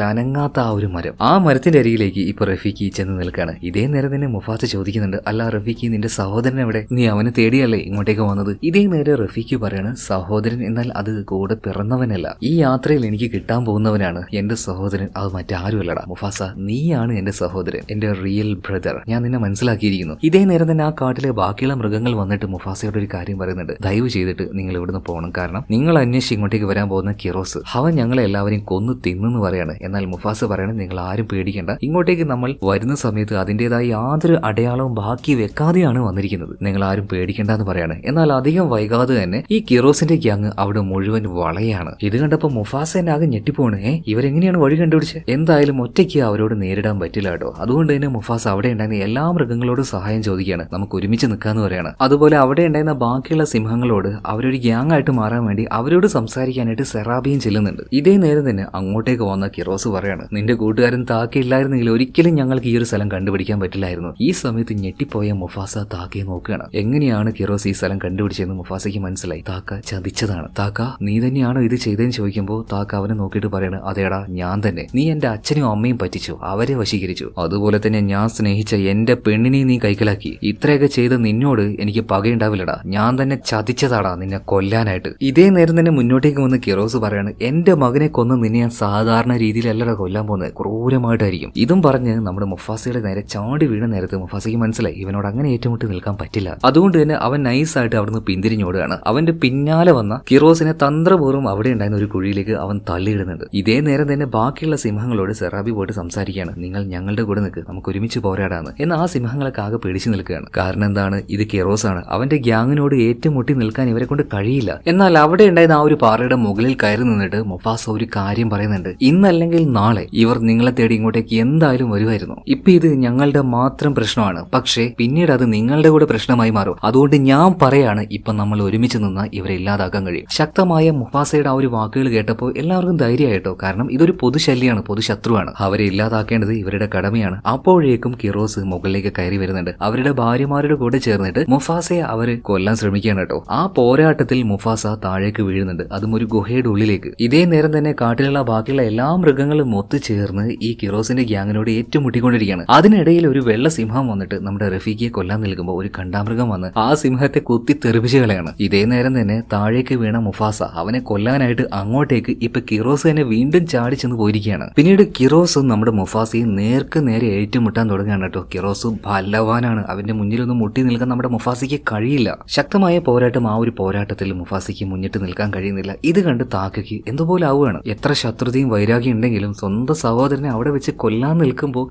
അനങ്ങാത്ത ആ ഒരു മരം. ആ മരത്തിന്റെ അരികിലേക്ക് ഇപ്പൊ റഫീഖി ചെന്ന് നിൽക്കാണ്. ഇതേ നേരം തന്നെ മുഫാസ ചോദിക്കുന്നുണ്ട്, അല്ല റഫീഖി, നിന്റെ സഹോദരൻ എവിടെ? നീ അവനെ തേടിയല്ലേ ഇങ്ങോട്ടേക്ക് വന്നത്? ഇതേ നേരം റഫീഖി പറയാണ്, സഹോദരൻ എന്നാൽ അത് കൂടെ പിറന്നവനല്ല, ഈ യാത്രയിൽ എനിക്ക് കിട്ടാൻ പോകുന്നവനാണ് എന്റെ സഹോദരൻ. അത് മറ്റാരുമല്ലടാ മുഫാസ, നീയാണ് എന്റെ സഹോദരൻ, എന്റെ റിയൽ ബ്രദർ. ഞാൻ നിന്നെ മനസ്സിലാക്കിയിരിക്കുന്നു. ഇതേ നേരം തന്നെ ആ കാട്ടിലെ ബാക്കിയുള്ള മൃഗങ്ങൾ വന്നിട്ട് മുഫാസയോട് ഒരു കാര്യം പറയുന്നുണ്ട്, ദയവ് ചെയ്തിട്ട് നിങ്ങൾ ഇവിടുന്ന് പോകണം. കാരണം നിങ്ങൾ അന്വേഷിച്ച് ഇങ്ങോട്ടേക്ക് വരാൻ പോകുന്ന കിറോസ്, അവൻ ഞങ്ങളെ എല്ലാവരെയും കൊന്നു തിന്നെന്ന് പറയാണ്. എന്നാൽ മുഫാസ പറയണ, നിങ്ങൾ ആരും പേടിക്കേണ്ട, ഇങ്ങോട്ടേക്ക് നമ്മൾ വരുന്ന സമയത്ത് അതിൻ്റെതായ യാതൊരു അടയാളവും ബാക്കി വെക്കാതെയാണ് വന്നിരിക്കുന്നത്, നിങ്ങൾ ആരും പേടിക്കേണ്ട എന്ന് പറയാണ്. എന്നാൽ അധികം വൈകാതെ തന്നെ ഈ കിറോസിന്റെ ഗ്യാങ് അവിടെ മുഴുവൻ വളയാണ്. ഇത് കണ്ടപ്പോ മുഫാസ എന്നെ ആകെ ഞെട്ടിപ്പോണ്. ഇവരെങ്ങനെയാണ് വഴി കണ്ടുപിടിച്ചത്? എന്തായാലും ഒറ്റയ്ക്ക് അവരോട് നേരിടാൻ പറ്റില്ല കേട്ടോ. അതുകൊണ്ട് തന്നെ മുഫാസ അവിടെ ഉണ്ടായിരുന്ന എല്ലാ മൃഗങ്ങളോടും സഹായം ചോദിക്കുകയാണ്, നമുക്ക് ഒരുമിച്ച് നിൽക്കാന്ന് പറയാണ്. അതുപോലെ അവിടെ ഉണ്ടായിരുന്ന ബാക്കിയുള്ള സിംഹങ്ങളോട് അവരൊരു ഗ്യാങ് ആയിട്ട് മാറാൻ വേണ്ടി അവരോട് സംസാരിക്കാനായിട്ട് സെറാബിയും ചെല്ലുന്നുണ്ട്. ഇതേ നേരം തന്നെ അങ്ങോട്ടേക്ക് വന്ന കിറോസ് പറയാണ്, നിന്റെ കൂട്ടുകാരൻ താക്കയില്ലായിരുന്നെങ്കിൽ ഒരിക്കലും ഞങ്ങൾക്ക് ഈ ഒരു സ്ഥലം കണ്ടുപിടിക്കാൻ പറ്റില്ലായിരുന്നു. ഈ സമയത്ത് ഞെട്ടിപ്പോയ മുഫാസ താക്കയെ നോക്കുകയാണ്. എങ്ങനെയാണ് കിറോസ് ഈ സ്ഥലം കണ്ടുപിടിച്ചതെന്ന് മുഫാസയ്ക്ക് മനസ്സിലായി. താക്ക ചതിച്ചതാണ്. താക്ക, നീ തന്നെയാണോ ഇത് ചെയ്തതെന്ന് ചോദിക്കുമ്പോൾ താക്ക അവനെ നോക്കിയിട്ട് പറയണ, അതേടാ ഞാൻ തന്നെ. നീ എന്റെ അച്ഛനും അമ്മയും പറ്റിച്ചു, അവരെ വശീകരിച്ചു. അതുപോലെ തന്നെ ഞാൻ സ്നേഹിച്ച എന്റെ പെണ്ണിനെ നീ കൈക്കലാക്കി. ഇത്രയൊക്കെ ചെയ്ത് നിന്നോട് എനിക്ക് പകയുണ്ടാവില്ലടാ, ഞാൻ തന്നെ ചതിച്ചതാടാ നിന്നെ കൊല്ലാനായിട്ട്. ഇതേ നേരം തന്നെ മുന്നോട്ടേക്ക് വന്ന് കിറോസ് പറയാണ്, എന്റെ മകനെ കൊന്ന് നിന്നെ ഞാൻ സാധാരണ രീതിയിലല്ലടാ കൊല്ലാൻ പോകുന്നത്, ക്രൂരമായിട്ടായിരിക്കും. ഇതും പറഞ്ഞ് നമ്മുടെ മുഫാസയുടെ നേരെ ചാടി വീണ നേരത്ത് മുഫാസയ്ക്ക് മനസ്സിലായി ഇവനോട് അങ്ങനെ ഏറ്റുമുട്ടി നിൽക്കാൻ പറ്റില്ല. അതുകൊണ്ട് തന്നെ അവൻ നൈസായിട്ട് അവിടുന്ന് പിന്തിരിഞ്ഞോടുകയാണ്. അവന്റെ പിന്നാലെ വന്ന കിറോസിനെ തന്ത്രപൂർവ്വം അവിടെ ഉണ്ടായിരുന്ന ഒരു കുഴിയിലേക്ക് അവൻ തള്ളിയിടുന്നുണ്ട്. ഇതേ നേരം തന്നെ ബാക്കിയുള്ള സിംഹങ്ങളോട് സെറാബി പോയിട്ട് സംസാരിക്കുകയാണ്, നിങ്ങൾ ഞങ്ങളുടെ കൂടെ നിൽക്ക്, നമുക്ക് ഒരുമിച്ച് പോരാടാന്ന്. എന്നാൽ ആ സിംഹങ്ങളൊക്കെ ആകെ പേടിച്ചു നിൽക്കുകയാണ്. കാരണം എന്താണ്, ഇത് കിറോസ് ആണ്. അവന്റെ ഗ്യാങ്ങിനോട് ഏറ്റുമുട്ടി നിൽക്കാൻ ഇവരെ കൊണ്ട് കഴിയില്ല. എന്നാൽ അവിടെ ഉണ്ടായിരുന്ന ആ ഒരു പാറയുടെ മുകളിൽ കയറി നിന്നിട്ട് മുഫാസ ഒരു കാര്യം പറയുന്നുണ്ട്, ഇന്നല്ലെങ്കിൽ നാളെ ഇവർ നിങ്ങളെ തേടി ഇങ്ങോട്ടേക്ക് എന്തായാലും വരുമായിരുന്നു. ഇപ്പൊ ഇത് ഞങ്ങളുടെ മാത്രം പ്രശ്നമാണ്, പക്ഷേ പിന്നീട് അത് നിങ്ങളുടെ കൂടെ പ്രശ്നമായി മാറും. അതുകൊണ്ട് ഞാൻ പറയാണ്, ഇപ്പൊ നമ്മൾ ഒരുമിച്ച് നിന്നാൽ ഇവരെ ഇല്ലാതാക്കാൻ കഴിയും. ശക്തമായ മുഫാസയുടെ ആ ഒരു വാക്കുകൾ കേട്ടപ്പോൾ എല്ലാവർക്കും ധൈര്യമായിട്ടോ. കാരണം ഇതൊരു പൊതുശല്യാണ്, പൊതുശത്രുവാണ്. അവരെ ഇല്ലാതാക്കേണ്ടത് ഇവരുടെ കടമയാണ്. അപ്പോഴേക്കും കിറോസ് മുകളിലേക്ക് കയറി വരുന്നുണ്ട്. അവരുടെ ഭാര്യമാരുടെ കൂടെ ചേർന്നിട്ട് മുഫാസയെ അവര് കൊല്ലാൻ ശ്രമിക്കുകയാണ് കേട്ടോ. ആ പോരാട്ടത്തിൽ മുഫാസ താഴേക്ക് വീഴുന്നുണ്ട്, അതും ഒരു ഗുഹയുടെ ഉള്ളിലേക്ക്. ഇതേ നേരം തന്നെ കാട്ടിലുള്ള ബാക്കിയുള്ള എല്ലാ മൃഗങ്ങളും ഒത്തുചേർന്ന് ഈ കിറോസിന്റെ ഗ്യാങ്ങിനോട് ഏറ്റുമുട്ടിക്കൊണ്ടിരിക്കുകയാണ്. അതിനിടയിൽ ഒരു വെള്ള സിംഹം വന്നിട്ട് നമ്മുടെ റഫീഖിയെ കൊല്ലാൻ നിൽക്കുമ്പോൾ ഒരു കണ്ടാമൃഗം വന്ന് ആ സിംഹത്തെ കുത്തി തെറിപ്പിച്ച് കളയാണ്. ഇതേ നേരം തന്നെ താഴേക്ക് വീണ മുഫാസ അവനെ കൊല്ലാനായിട്ട് അങ്ങോട്ടേക്ക് ഇപ്പൊ കിറോസ് തന്നെ വീണ്ടും ചാടി ചെന്ന് പോയിരിക്കുകയാണ്. പിന്നീട് കിറോസും നമ്മുടെ മുഫാസയും നേർക്ക് നേരെ ഏറ്റുമുട്ടാൻ തുടങ്ങുകയാണ് കേട്ടോ. കിറോസ് ബലവാനാണ്, അവന്റെ മുന്നിലൊന്നും മുട്ടി നിൽക്കാൻ നമ്മുടെ മുഫാസയ്ക്ക് കഴിയില്ല. ശക്തമായ പോരാട്ടം. ആ ഒരു പോരാട്ടത്തിൽ മുഫാസയ്ക്ക് മുന്നിട്ട് നിൽക്കാൻ കഴിയുന്നില്ല. ഇത് കണ്ട് താക്കയ്ക്ക് എന്തുപോലെ ആവുകയാണ്. എത്ര ശത്രുതയും വൈരാഗ്യം ഉണ്ടെങ്കിലും സ്വന്തം സഹോദരനെ അവിടെ വെച്ച് കൊല്ലാൻ നിൽക്കുമ്പോൾ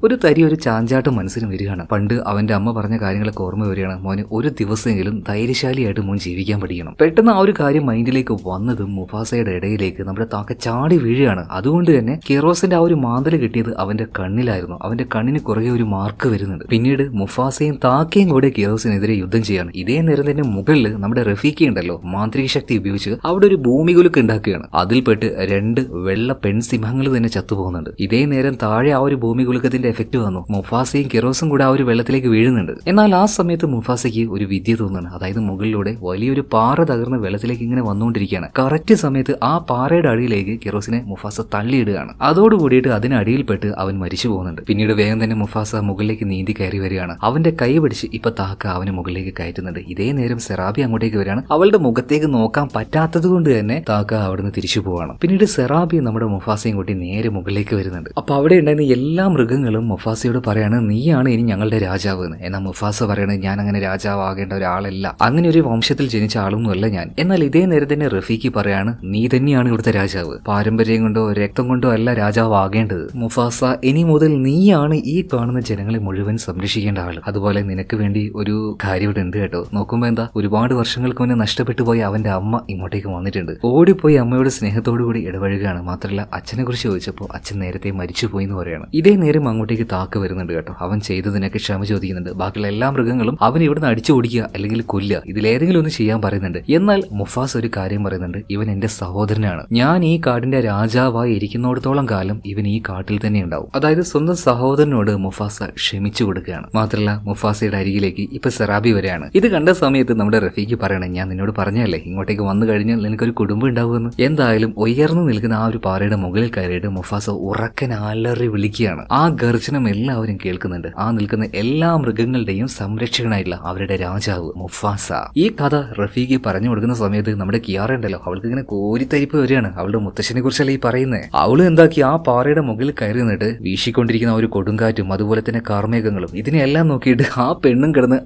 ഒരു ചാഞ്ചാട്ടം മനസ്സിന് വരികയാണ്. പണ്ട് അവന്റെ അമ്മ പറഞ്ഞ കാര്യങ്ങളൊക്കെ ഓർമ്മ വരികയാണ്, മോനെ ഒരു ദിവസമെങ്കിലും ധൈര്യശാലിയായിട്ട് മോൻ ജീവിക്കാൻ പഠിക്കണം. പെട്ടെന്ന് ആ ഒരു കാര്യം മൈൻഡിലേക്ക് വന്നതും മുഫാസയുടെ ഇടയിലേക്ക് നമ്മുടെ താക്ക ചാടി വീഴുകയാണ്. അതുകൊണ്ട് തന്നെ കിറോസിന്റെ ആ ഒരു മാന്തല് കിട്ടിയത് അവന്റെ കണ്ണിലായിരുന്നു. അവന്റെ കണ്ണിന് കുറുകെ ഒരു മാർക്ക് വരുന്നുണ്ട്. പിന്നീട് മുഫാസയും താക്കയും കൂടെ കിറോസിനെതിരെ യുദ്ധം ചെയ്യാണ്. ഇതേ നേരം തന്നെ മുകളിൽ നമ്മുടെ റഫീഖി ഉണ്ടല്ലോ, മാന്ത്രിക ശക്തി ഉപയോഗിച്ച് അവിടെ ഒരു ഭൂമികുലുക്ക് ഉണ്ടാക്കുകയാണ്. അതിൽപ്പെട്ട് 2 വെള്ള പെൺസിംഹങ്ങൾ തന്നെ ചത്തുപോകുന്നുണ്ട്. ഇതേ നേരം താഴെ ആ ഒരു ഭൂമികുലുക്കത്തിന്റെ എഫക്ട് വന്നു. മുഫാസയും കിറോസും കൂടെ ആ ഒരു വെള്ളത്തിലേക്ക് വീഴുന്നുണ്ട്. എന്നാൽ ആ സമയത്ത് മുഫാസയ്ക്ക് ഒരു വിദ്യ തോന്നുന്നു. അതായത് മുകളിലൂടെ വലിയൊരു പാറ തകർന്ന് വെള്ളത്തിലേക്ക് ഇങ്ങനെ വന്നുകൊണ്ടിരിക്കുകയാണ്. കറക്റ്റ് സമയത്ത് ആ പാറയുടെ അടിയിലേക്ക് കിറോസിനെ മുഫാസ തള്ളിയിടുകയാണ്. അതോടുകൂടിയിട്ട് അതിനടിയിൽപ്പെട്ട് അവൻ മരിച്ചു പോകുന്നുണ്ട്. പിന്നീട് വേഗം തന്നെ മുഫാസ മുകളിലേക്ക് നീന്തി കയറി വരികയാണ്. അവന്റെ കൈ പിടിച്ച് ഇപ്പൊ താക്ക അവന് മുകളിലേക്ക് കയറ്റുന്നുണ്ട്. ഇതേ നേരം സെറാബി അങ്ങോട്ടേക്ക് വരികയാണ്. അവളുടെ മുഖത്തേക്ക് നോക്കാൻ പറ്റാത്തത് കൊണ്ട് തന്നെ താക്ക അവിടുന്ന് തിരിച്ചു പോവാണ്. പിന്നീട് സെറാബി നമ്മുടെ മുഫാസയും കൂട്ടി നേരെ മുകളിലേക്ക് വരുന്നുണ്ട്. അപ്പൊ അവിടെ ഉണ്ടായിരുന്ന എല്ലാ മൃഗങ്ങളും മുഫാസയോട് പറയാണ്, നീയാണ് ഇനി ഞങ്ങളുടെ രാജാവ് എന്ന്. എന്നാൽ മുഫാസ പറയണത്, ഞാൻ അങ്ങനെ രാജാവാകേണ്ട ഒരാളല്ല, അങ്ങനെ ഒരു വംശത്തിൽ ജനിച്ച ആളൊന്നുമല്ല ഞാൻ. എന്നാൽ ഇതേ നേരം തന്നെ റഫീഖി പറയാണ്, നീ തന്നെയാണ് ഇവിടുത്തെ രാജാവ്, പാരമ്പര്യം കൊണ്ടോ രക്തം കൊണ്ടോ അല്ല രാജാവ് ആകേണ്ടത്. മുഫാസ, ഇനി മുതൽ നീയാണ് ഈ കാണുന്ന ജനങ്ങളെ മുഴുവൻ സംരക്ഷിക്കേണ്ട ആള്. അതുപോലെ നിനക്ക് വേണ്ടി ഒരു കാര്യം ഇവിടെ ഉണ്ട് കേട്ടോ. നോക്കുമ്പോ എന്താ, ഒരുപാട് വർഷങ്ങൾക്ക് മുന്നേ നഷ്ടപ്പെട്ടു പോയ അവന്റെ അമ്മ ഇങ്ങോട്ടേക്ക് വന്നിട്ടുണ്ട്. ഓടിപ്പോയി അമ്മയോട് സ്നേഹത്തോടു കൂടി ഇടപഴകുകയാണ്. മാത്രമല്ല അച്ഛനെ കുറിച്ച് ചോദിച്ചപ്പോൾ അച്ഛൻ നേരത്തെ മരിച്ചുപോയി എന്ന് പറയാണ്. ഇതേ നേരം അങ്ങോട്ടേക്ക് താക്ക് വരുന്നുണ്ട് കേട്ടോ. അവൻ ചെയ്തതിനൊക്കെ ക്ഷമ ചോദിക്കുന്നുണ്ട്. ബാക്കിയുള്ള എല്ലാ മൃഗങ്ങളും അവൻ ഇവിടുന്ന് അടിച്ചു ഓടിക്കുക അല്ലെങ്കിൽ കൊല്ലുക, ഇതിലേതെങ്കിലും ഒന്ന് ചെയ്യാൻ പറയുന്നുണ്ട്. എന്നാൽ മുഫാസ് ഒരു കാര്യം പറയുന്നുണ്ട്, ഇവൻ എന്റെ സഹോദരനാണ്. ഞാൻ ഈ കാടിന്റെ രാജാവായി ഇരിക്കുന്നിടത്തോളം കാലം ഇവൻ ഈ കാട്ടിൽ തന്നെ ഉണ്ടാവും. അതായത് സ്വന്തം സഹോദരനോട് മുഫാസ ക്ഷമിച്ചു കൊടുക്കുകയാണ്. മാത്രമല്ല മുഫാസയുടെ അരികിലേക്ക് ഇപ്പൊ ഇപ്പൊ സെറാബി വരെയാണ്. ഇത് കണ്ട സമയത്ത് നമ്മുടെ റഫീഖ് പറയണേ, ഞാൻ നിന്നോട് പറഞ്ഞല്ലേ ഇങ്ങോട്ടേക്ക് വന്നു കഴിഞ്ഞാൽ നിനക്കൊരു കുടുംബം ഉണ്ടാവുമെന്ന്. എന്തായാലും ഉയർന്നു നിൽക്കുന്ന ആ ഒരു പാറയുടെ മുകളിൽ കയറിയിട്ട് മുഫാസ ഉറക്കൻ അലറി വിളിക്കുകയാണ്. ആ ഗർജനം എല്ലാവരും കേൾക്കുന്നുണ്ട്. ആ നിൽക്കുന്ന എല്ലാ മൃഗങ്ങളുടെയും സംരക്ഷകനായിട്ടുള്ള അവരുടെ രാജാവ് മുഫാസ. ഈ കഥ റഫീഖ് പറഞ്ഞു കൊടുക്കുന്ന സമയത്ത് നമ്മുടെ കിയാറ ഉണ്ടല്ലോ, അവൾക്ക് ഇങ്ങനെ കോരിത്തരിപ്പ് വരികയാണ്. അവളുടെ മുത്തശ്ശനെ കുറിച്ചല്ലേ ഈ പറയുന്നത്. അവള് എന്താക്കി ആ പാറയുടെ മുകളിൽ കയറി നിന്നിട്ട് വീശിക്കൊണ്ടിരിക്കുന്ന ഒരു കൊടുങ്കാറ്റും അതുപോലെ തന്നെ കാർമേഘങ്ങളും ഇതിനെല്ലാം നോക്കിയിട്ട് ആ പെണ്ണും കിടന്ന്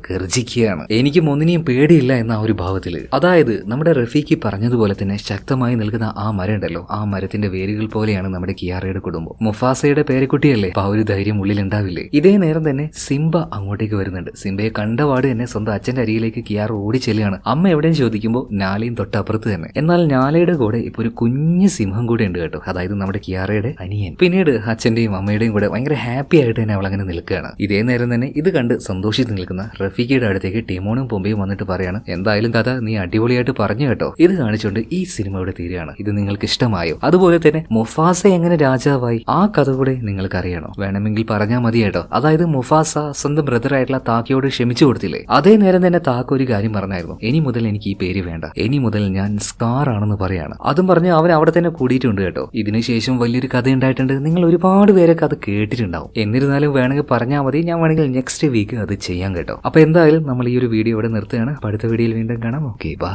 ഗർജിക്കുകയാണ്. എനിക്കും ഒന്നിനെയും പേടിയില്ല എന്ന ആ ഒരു ഭാവത്തില്. അതായത് നമ്മുടെ റഫീഖ് പറഞ്ഞതുപോലെ തന്നെ ശക്തമായി നിൽക്കുന്ന ആ മരം ഉണ്ടല്ലോ, ആ മരത്തിന്റെ വേരുകൾ പോലെയാണ് നമ്മുടെ കിയാറയുടെ കുടുംബം. മുഫാസയുടെ പേരക്കുട്ടിയല്ലേ, അപ്പൊ ആ ഒരു ധൈര്യം ഉള്ളിൽ ഉണ്ടാവില്ലേ. ഇതേ നേരം തന്നെ സിംബ അങ്ങോട്ടേക്ക് വരുന്നുണ്ട്. സിംബയെ കണ്ടപാട് തന്നെ സ്വന്തം അച്ഛന്റെ അരികിലേക്ക് കിയാറ ഓടി ചെല്ലുകയാണ്. അമ്മ എവിടെയും ചോദിക്കുമ്പോൾ നാലയും തൊട്ടപ്പുറത്ത് തന്നെ. എന്നാൽ നാലയുടെ കൂടെ ഇപ്പൊ ഒരു കുഞ്ഞു സിംഹം കൂടെ ഉണ്ട് കേട്ടോ, അതായത് നമ്മുടെ കിയാറയുടെ അനിയൻ. പിന്നീട് അച്ഛന്റെയും അമ്മയുടെയും കൂടെ ഭയങ്കര ഹാപ്പി ആയിട്ട് തന്നെ അവൾ അങ്ങനെ നിൽക്കുകയാണ്. ഇതേ നേരം തന്നെ ഇത് കണ്ട് സന്തോഷിച്ച് നിൽക്കുന്ന റഫീഖയുടെ അടുത്തേക്ക് ടിമോണും പൊമ്പയും വന്നിട്ട് പറയാണ്, എന്തായാലും കഥ നീ അടിപൊളിയായിട്ട് പറഞ്ഞു കേട്ടോ. ഇത് കാണിച്ചുകൊണ്ട് ഈ സിനിമയുടെ തീരുകയാണ്. ഇത് നിങ്ങൾക്ക് ഇഷ്ടമായോ? അതുപോലെ തന്നെ മുഫാസ എങ്ങനെ രാജാവായി ആ കഥ കൂടെ നിങ്ങൾക്ക് അറിയണോ? വേണമെങ്കിൽ പറഞ്ഞാൽ മതി കേട്ടോ. അതായത് മുഫാസ സ്വന്തം ബ്രദർ ആയിട്ടുള്ള താക്കയോട് ക്ഷമിച്ചു കൊടുത്തില്ലേ, അതേ നേരം തന്നെ താക്ക ഒരു കാര്യം പറഞ്ഞായിരുന്നു, ഇനി മുതൽ എനിക്ക് ഈ പേര് വേണ്ട, ഇനി മുതൽ ഞാൻ സ്കാർ ആണെന്ന് പറയാണ്. അതും പറഞ്ഞ് അവൻ അവിടെ തന്നെ കൂടിയിട്ടുണ്ട് കേട്ടോ. ഇതിനുശേഷം വലിയൊരു കഥ ഉണ്ടായിട്ടുണ്ട്. നിങ്ങൾ ഒരുപാട് പേരൊക്കെ അത് കേട്ടിട്ടുണ്ടാവും. എന്നിരുന്നാലും വേണമെങ്കിൽ പറഞ്ഞാൽ മതി, ഞാൻ വേണമെങ്കിൽ നെക്സ്റ്റ് വീക്ക് അത് ചെയ്യാം കേട്ടോ. അപ്പൊ എന്തായാലും നമ്മൾ ഈ ഒരു വീഡിയോ ഇവിടെ നിർത്തുകയാണ്. അടുത്ത വീഡിയോയിൽ വീണ്ടും കാണാം. Okay, by.